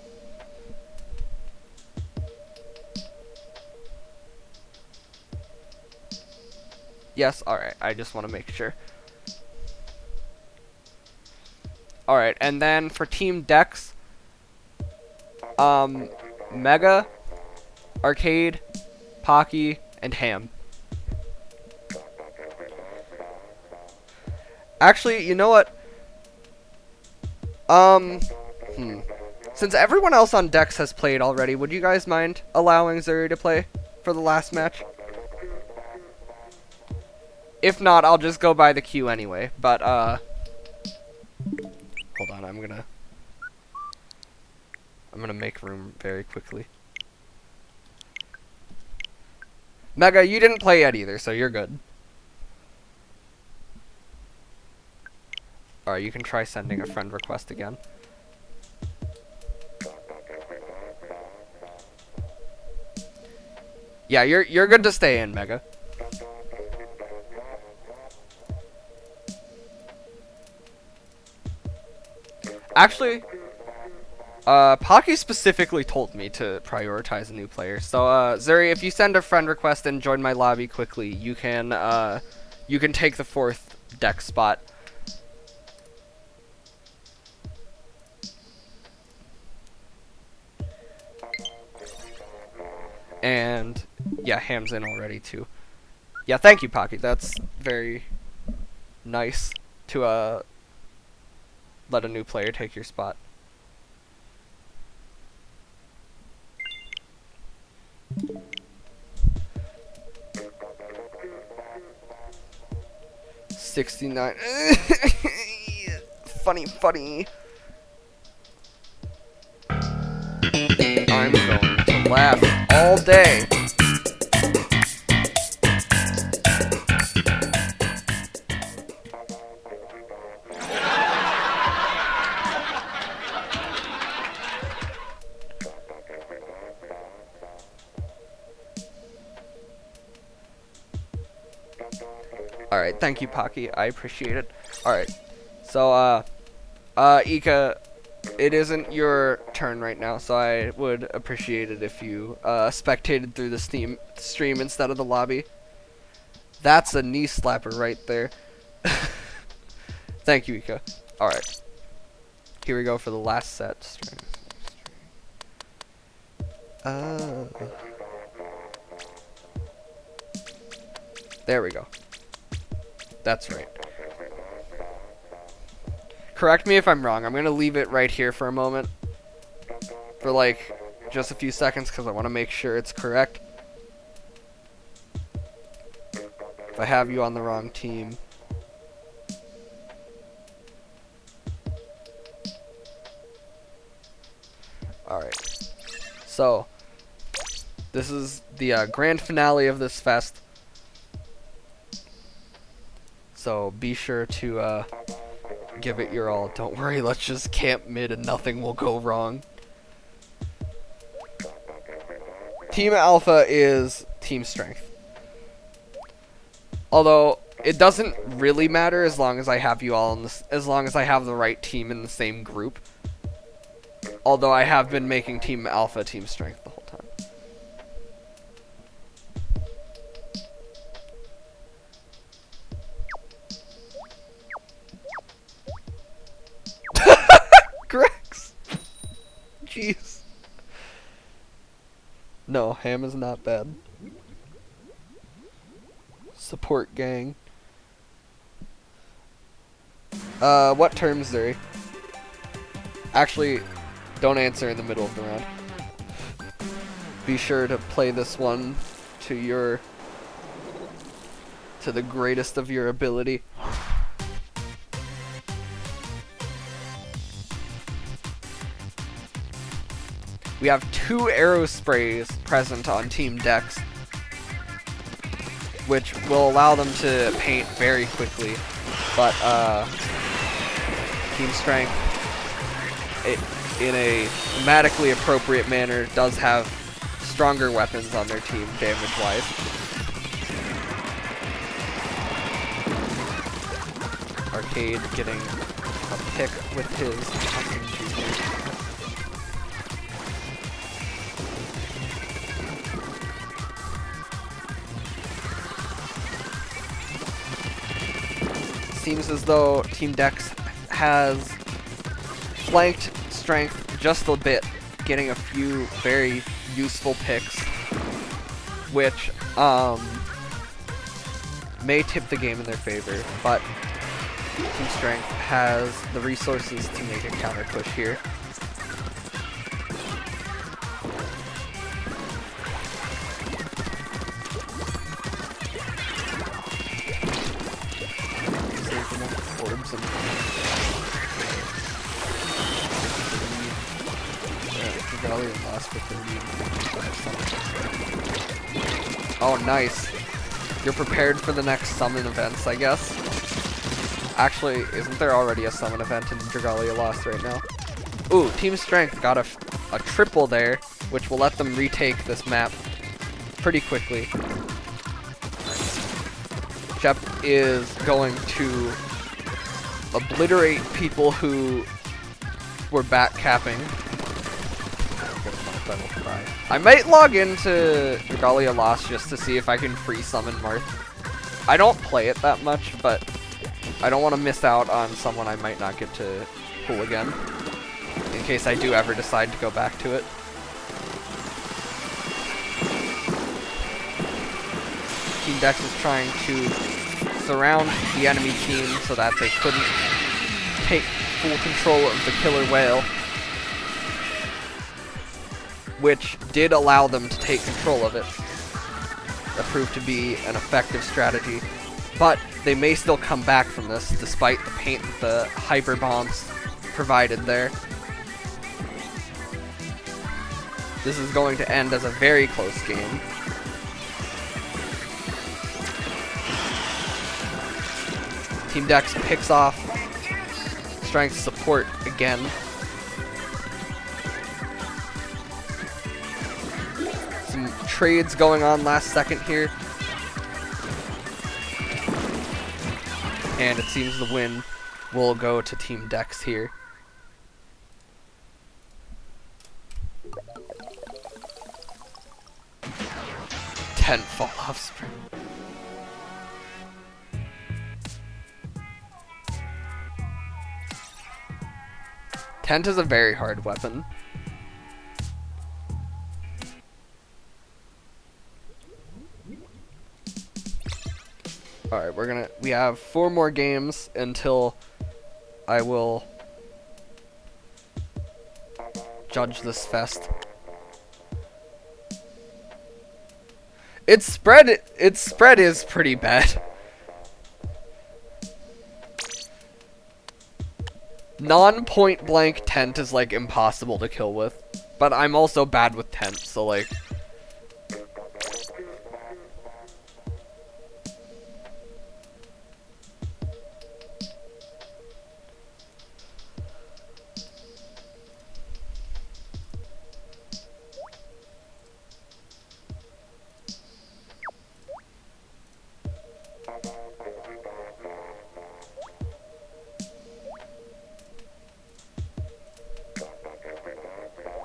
Yes, alright, I just want to make sure. Alright, and then for Team Dex, Mega, Arcade, Pocky, and Ham. Actually, you know what? Since everyone else on Dex has played already, would you guys mind allowing Zuri to play for the last match? If not, I'll just go by the queue anyway, but, hold on, I'm gonna make room very quickly. Mega, you didn't play yet either, so you're good. Alright, you can try sending a friend request again. Yeah, you're good to stay in, Mega. Actually, Pocky specifically told me to prioritize a new player. So, Zuri, if you send a friend request and join my lobby quickly, you can take the 4th deck spot. And yeah, Ham's in already too. Yeah, thank you, Pocky. That's very nice to let a new player take your spot. $69. Funny. I'm going to laugh all day. Alright, thank you, Pocky. I appreciate it. Alright. So, Ika, it isn't your turn right now, so I would appreciate it if you, spectated through the stream instead of the lobby. That's a knee slapper right there. Thank you, Ika. Alright. Here we go for the last set. There we go. That's right. Correct me if I'm wrong. I'm gonna leave it right here for a moment. For like, just a few seconds, because I want to make sure it's correct. If I have you on the wrong team. Alright. So, this is the grand finale of this fest. So be sure to give it your all. Don't worry, let's just camp mid and nothing will go wrong. Team Alpha is team strength. Although it doesn't really matter as long as I have you all in this, as long as I have the right team in the same group. Although I have been making Team Alpha team strength the whole time. Grex. Jeez. No, Ham is not bad. Support gang. What terms, Zuri? Actually, don't answer in the middle of the round. Be sure to play this one to the greatest of your ability. We have 2 arrow sprays present on Team Dex, which will allow them to paint very quickly. But Team Strength, in a thematically appropriate manner, does have stronger weapons on their team, damage-wise. Arcade getting a pick with his custom junior. Seems as though Team Dex has flanked strength just a bit, getting a few very useful picks, which may tip the game in their favor, but Team Strength has the resources to make a counter push here. Orbs and lost for 30. Oh, nice. You're prepared for the next summon events, I guess. Actually, isn't there already a summon event in Dragalia Lost right now? Ooh, Team Strength got a triple there, which will let them retake this map pretty quickly. Shep is going to obliterate people who we're back capping. I might log into Regalia Lost just to see if I can free summon Marth. I don't play it that much, but I don't want to miss out on someone I might not get to pull again, in case I do ever decide to go back to it. Team Dex is trying to surround the enemy team so that they couldn't take full control of the killer whale, which did allow them to take control of it. That proved to be an effective strategy. But they may still come back from this, despite the paint that the hyper bombs provided there. This is going to end as a very close game. Team Dex picks off Strength support again. Some trades going on last second here. And it seems the win will go to Team Dex here. Fall off spring. Tent is a very hard weapon. Alright, we have 4 more games until I will judge this fest. Its spread is pretty bad. Non-point blank tent is like impossible to kill with, but I'm also bad with tent, so like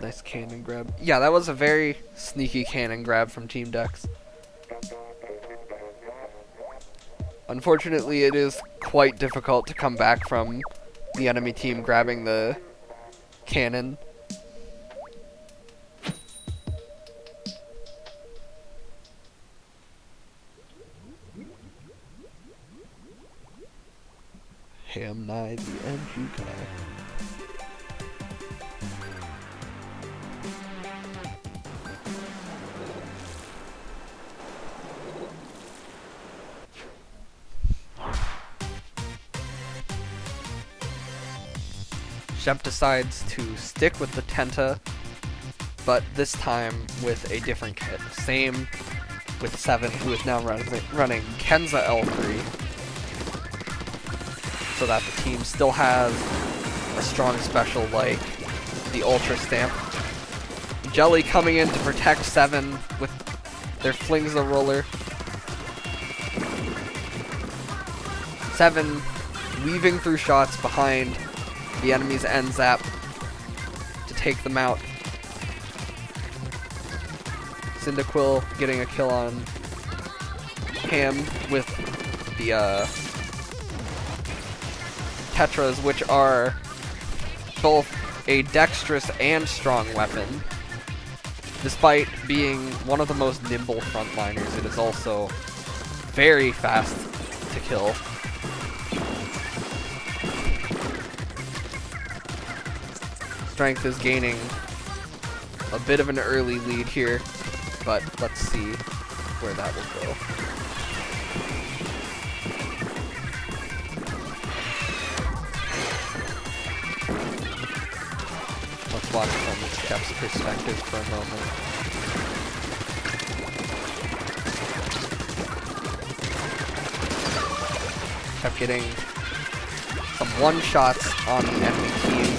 nice cannon grab. Yeah, that was a very sneaky cannon grab from Team Dex. Unfortunately, it is quite difficult to come back from the enemy team grabbing the cannon. Ham nigh the end you come. Shep decides to stick with the Tenta, but this time with a different kit. Same with 7, who is now running Kenza L3, so that the team still has a strong special like the Ultra Stamp. Jelly coming in to protect 7 with their Flings a Roller. 7 weaving through shots behind the enemy's end zap to take them out. Cyndaquil getting a kill on Ham with the Tetras, which are both a dexterous and strong weapon. Despite being one of the most nimble frontliners, it is also very fast to kill. Strength is gaining a bit of an early lead here, but let's see where that will go. Let's watch from Shep's perspective for a moment. Shep getting some one-shots on the enemy team,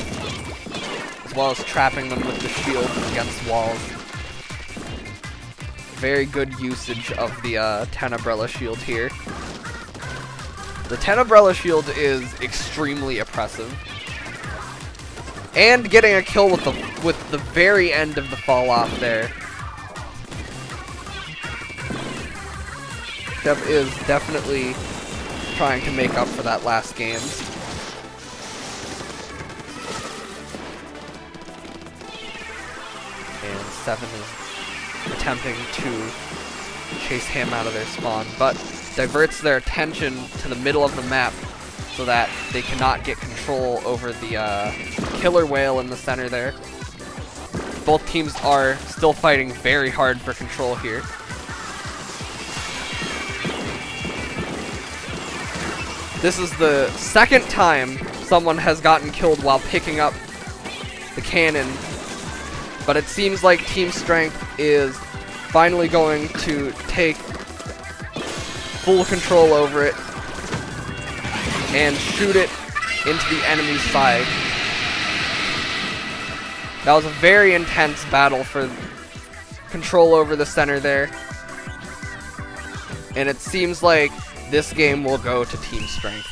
as well as trapping them with the shield against walls. Very good usage of the Tenebrella shield here. The Tenebrella shield is extremely oppressive. And getting a kill with the very end of the fall off there. Dev is definitely trying to make up for that last game. And 7 is attempting to chase him out of their spawn, but diverts their attention to the middle of the map so that they cannot get control over the killer whale in the center there. Both teams are still fighting very hard for control here. This is the second time someone has gotten killed while picking up the cannon, but it seems like Team Strength is finally going to take full control over it and shoot it into the enemy's side. That was a very intense battle for control over the center there, and it seems like this game will go to Team Strength.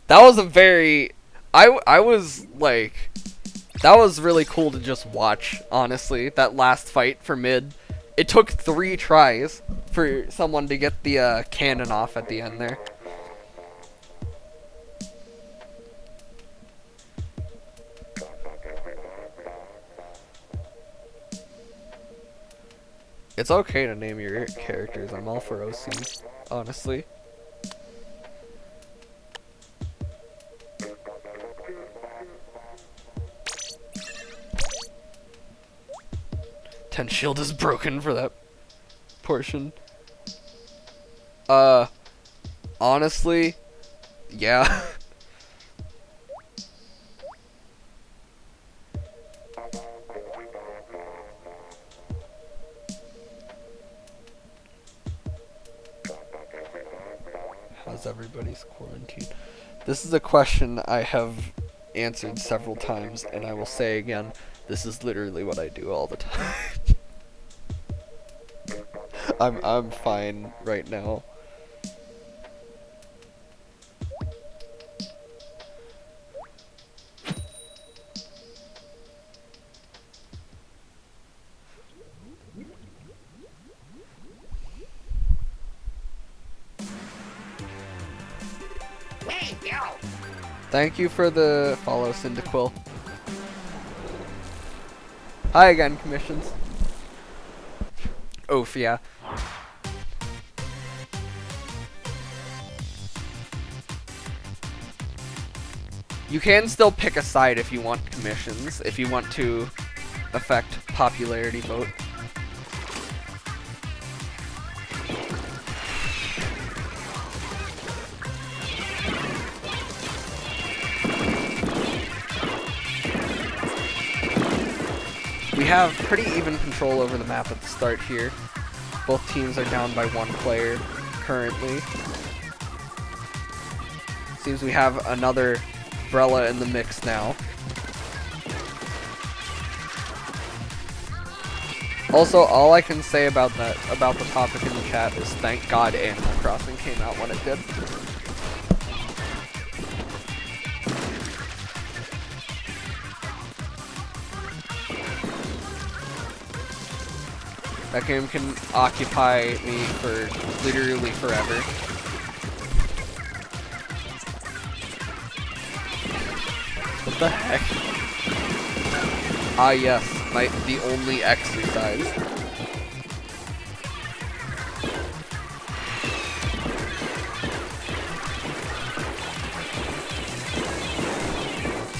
That was a very... I was like... That was really cool to just watch, honestly. That last fight for mid. It took 3 tries for someone to get the cannon off at the end there. It's okay to name your characters. I'm all for OC, honestly. Shield is broken for that portion. Honestly, yeah. How's everybody's quarantine? This is a question I have answered several times, and I will say again, this is literally what I do all the time. I'm fine right now. Thank you for the follow, Cyndaquil. Hi again, commissions. Oof, yeah. You can still pick a side if you want commissions, if you want to affect popularity vote. We have pretty even control over the map at the start here. Both teams are down by 1 player currently. Seems we have another Umbrella in the mix now. Also, all I can say about the topic in the chat is thank God Animal Crossing came out when it did. That game can occupy me for literally forever. What the heck? Ah yes, the only exercise.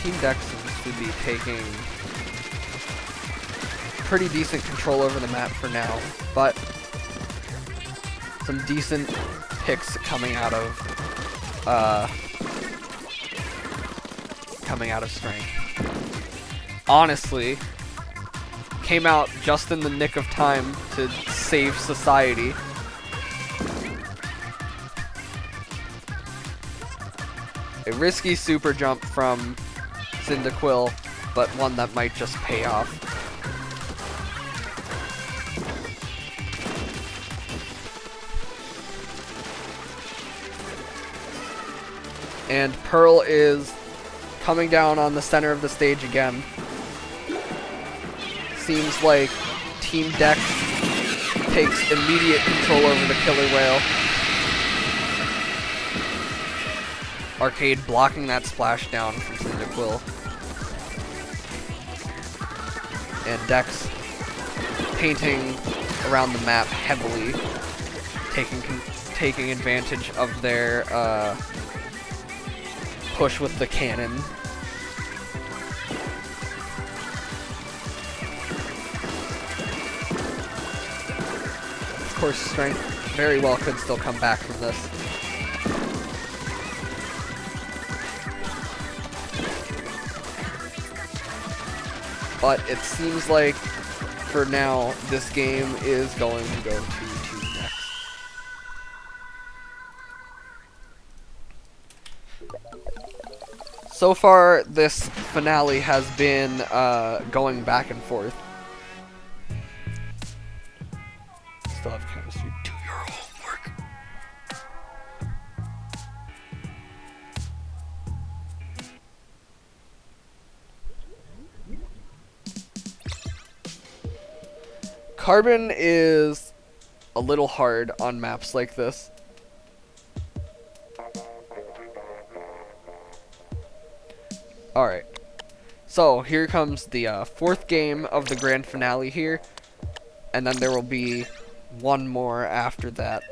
Team Dex seems to be taking pretty decent control over the map for now, but some decent picks coming out of Strength. Honestly, came out just in the nick of time to save society. A risky super jump from Cyndaquil, but one that might just pay off. And Pearl is coming down on the center of the stage again. Seems like Team Dex takes immediate control over the Killer Whale. Arcade blocking that splashdown from Cyndaquil. And Dex painting around the map heavily, taking advantage of their push with the cannon. Of course, Strength very well could still come back from this. But it seems like, for now, this game is going to go to Team Dex. So far, this finale has been going back and forth. Still have chemistry. Do your homework. Carbon is a little hard on maps like this. Alright, so here comes the fourth game of the grand finale here, and then there will be one more after that.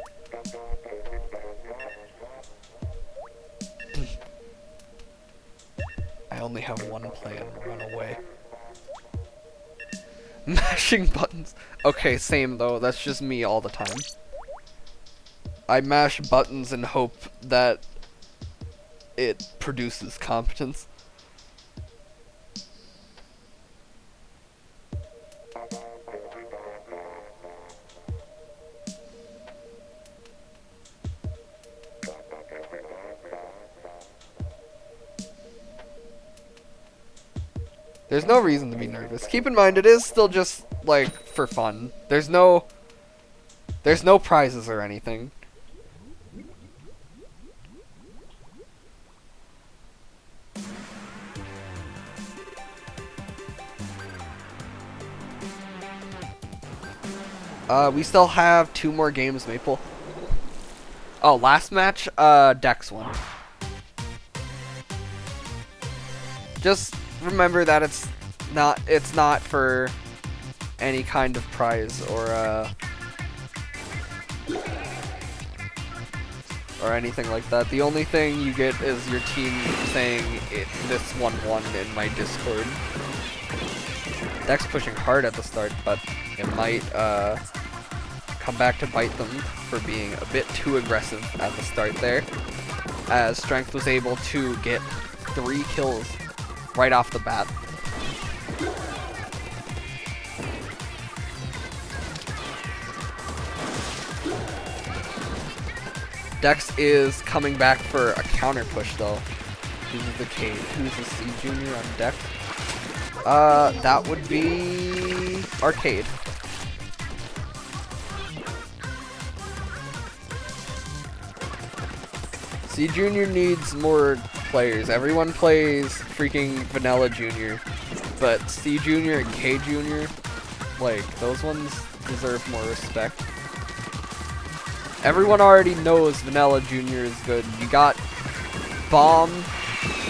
I only have one plan, run away. Mashing buttons. Okay, same though, that's just me all the time. I mash buttons and hope that it produces competence. There's no reason to be nervous. Keep in mind, it is still just, like, for fun. There's no prizes or anything. We still have 2 more games, Maple. Oh, last match, Dex won. Just remember that it's not for any kind of prize or anything like that. The only thing you get is your team saying this one won in my Discord. Dex pushing hard at the start, but it might come back to bite them for being a bit too aggressive at the start there, as Strength was able to get 3 kills right off the bat. Dex is coming back for a counter push though. Who's the Cade? Who's the C Junior on deck? That would be Arcade. C Junior needs more players. Everyone plays freaking Vanilla Junior, but C Junior and K Junior, like, those ones deserve more respect. Everyone already knows Vanilla Junior is good. You got Bomb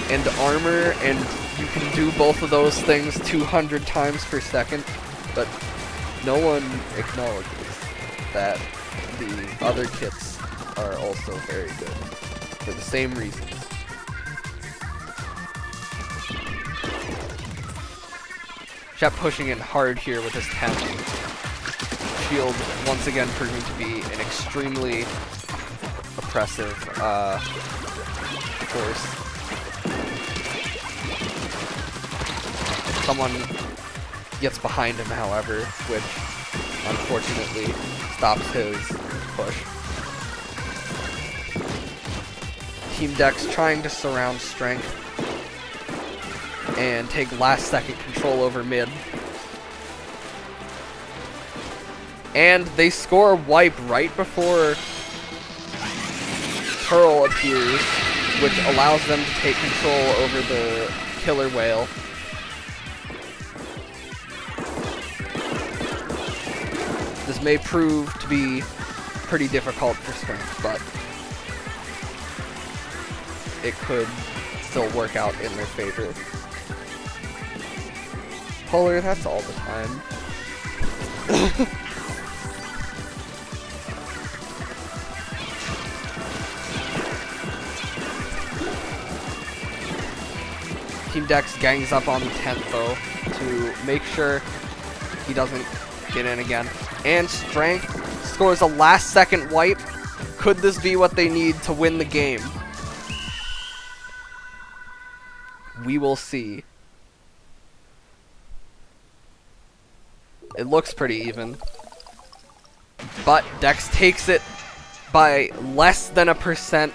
and Armor, and you can do both of those things 200 times per second, but no one acknowledges that the other kits are also very good for the same reasons. Kept pushing in hard here with his 10. Shield once again proving to be an extremely oppressive force. gets behind him, however, which unfortunately stops his push. Team Dex trying to surround Strength and take last second control over mid. And they score a wipe right before Pearl appears, which allows them to take control over the killer whale. This may prove to be pretty difficult for Strength, but it could still work out in their favor. Polar, that's all the time. Team Dex gangs up on the 10th though to make sure he doesn't get in again. And Strength scores a last second wipe. Could this be what they need to win the game? We will see. It looks pretty even. But Dex takes it by less than a %.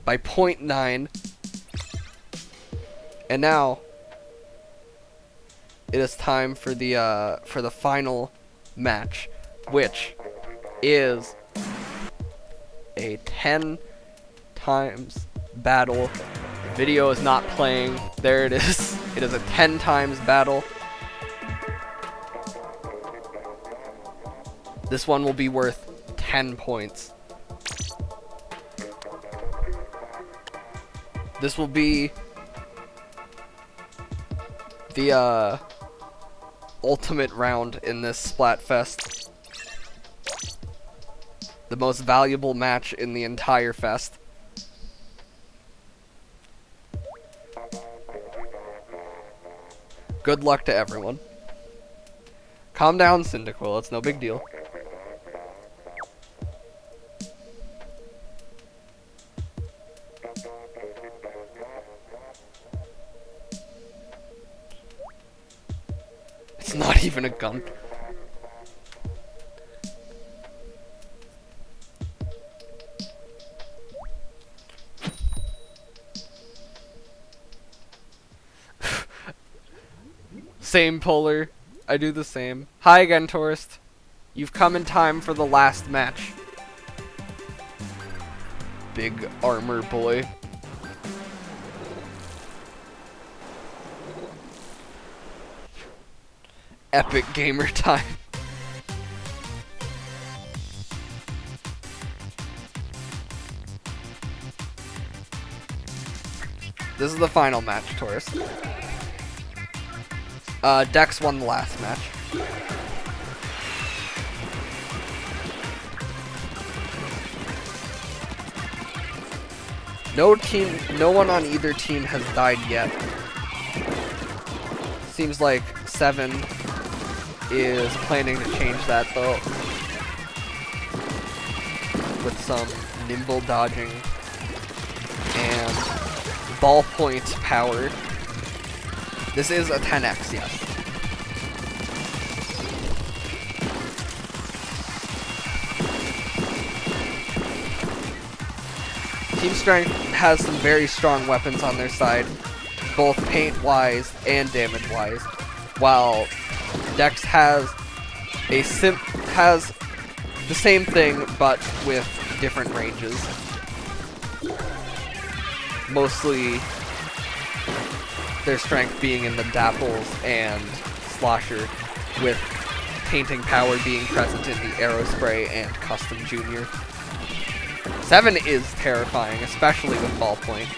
By 0.9. And now it is time for the final match, which is a 10 times battle. Video is not playing. There it is. It is a 10 times battle. This one will be worth 10 points. This will be the ultimate round in this Splatfest. The most valuable match in the entire fest. Good luck to everyone. Calm down, Cyndaquil. It's no big deal. It's not even a gun. Same, Polar. I do the same. Hi again, Tourist. You've come in time for the last match. Big armor boy. Epic gamer time. This is the final match, Taurus. Dex won the last match. No one on either team has died yet. Seems like 7 is planning to change that though, with some nimble dodging and ballpoint power. This is a 10x, yes. Team Strength has some very strong weapons on their side, both paint-wise and damage-wise, while Dex has the same thing but with different ranges. Mostly their strength being in the dapples and slosher, with painting power being present in the arrow spray and custom junior. 7 is terrifying, especially with ballpoint.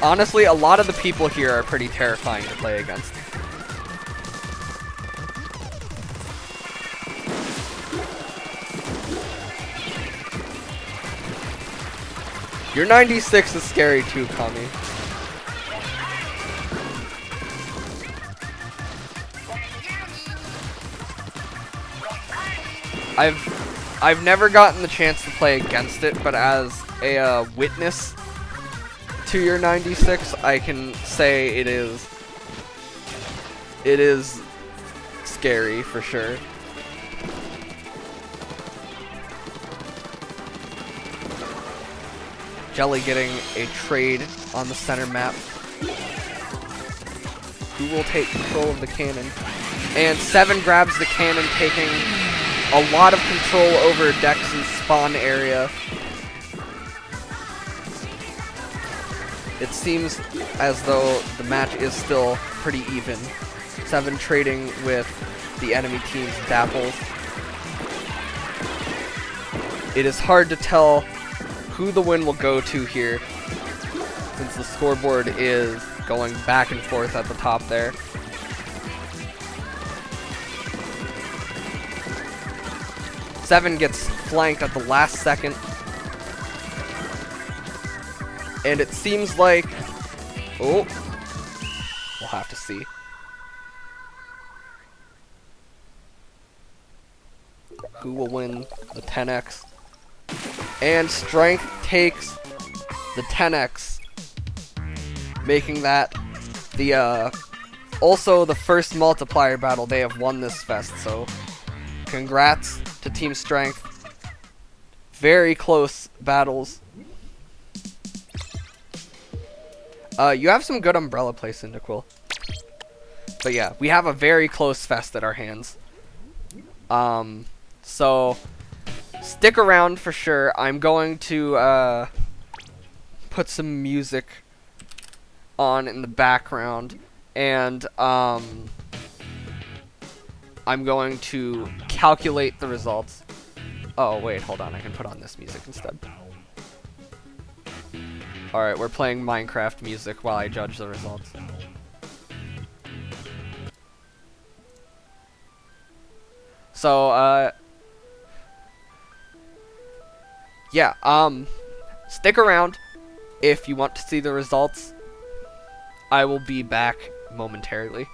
Honestly, a lot of the people here are pretty terrifying to play against. Your 96 is scary too, Kami. I've never gotten the chance to play against it, but as a witness to your 96, I can say it is scary for sure. Jelly getting a trade on the center map. Who will take control of the cannon? And 7 grabs the cannon, taking a lot of control over Dex's spawn area. It seems as though the match is still pretty even. 7 trading with the enemy team's dapples. It is hard to tell who the win will go to here, since the scoreboard is going back and forth at the top there. Seven gets flanked at the last second. And it seems like... Oh. We'll have to see. Who will win the 10x? And Strength takes the 10x, making that the also the first multiplier battle they have won this fest. So congrats to Team Strength. Very close battles. You have some good umbrella play, Cyndaquil. But yeah, we have a very close fest at our hands. So stick around for sure. I'm going to put some music on in the background, and I'm going to calculate the results. Oh wait, hold on, I can put on this music instead. Alright, we're playing Minecraft music while I judge the results. So, yeah, stick around if you want to see the results. I will be back momentarily.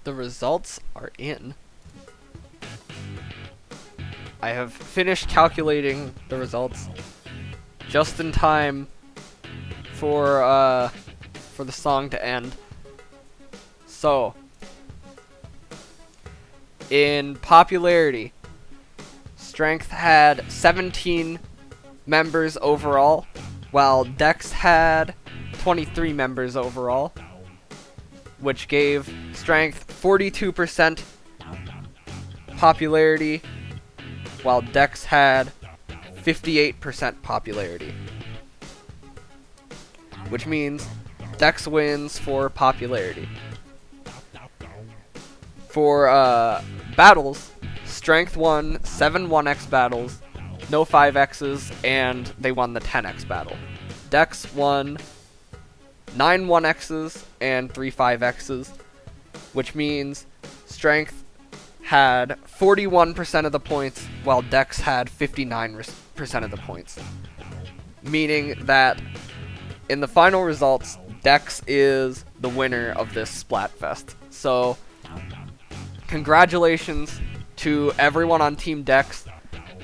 The results are in. I have finished calculating the results just in time for the song to end. So, in popularity, Strength had 17 members overall, while Dex had 23 members overall, which gave Strength 42% popularity, while Dex had 58% popularity. Which means Dex wins for popularity. For battles, Strength won 7 1x battles, no 5x's, and they won the 10x battle. Dex won 9 1x's and 3 5x's, which means Strength had 41% of the points, while Dex had 59% of the points. Meaning that in the final results, Dex is the winner of this Splatfest. So, congratulations to everyone on Team Dex,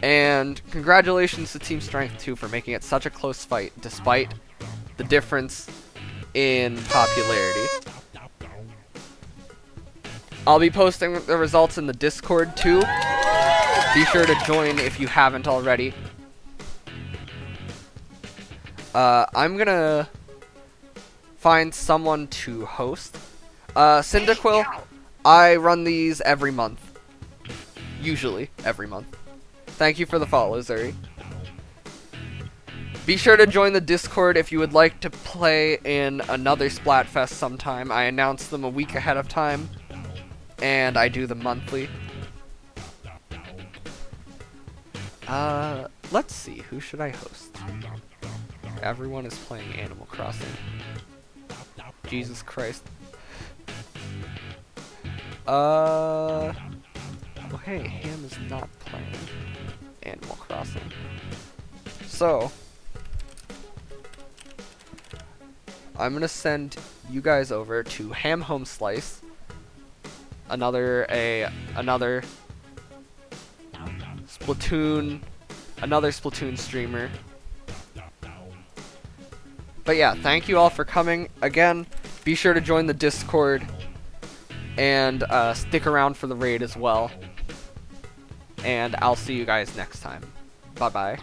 and congratulations to Team Strength too for making it such a close fight despite the difference in popularity. I'll be posting the results in the Discord too. Be sure to join if you haven't already. I'm gonna find someone to host. Cyndaquil, I run these every month. Usually, every month. Thank you for the follow, Zuri. Be sure to join the Discord if you would like to play in another Splatfest sometime. I announce them a week ahead of time, and I do them monthly. Let's see, who should I host? Everyone is playing Animal Crossing. Jesus Christ. Oh hey, Ham is not playing Animal Crossing. So, I'm gonna send you guys over to Ham Home Slice, another Splatoon streamer. But yeah, thank you all for coming. Again, be sure to join the Discord and stick around for the raid as well. And I'll see you guys next time. Bye bye.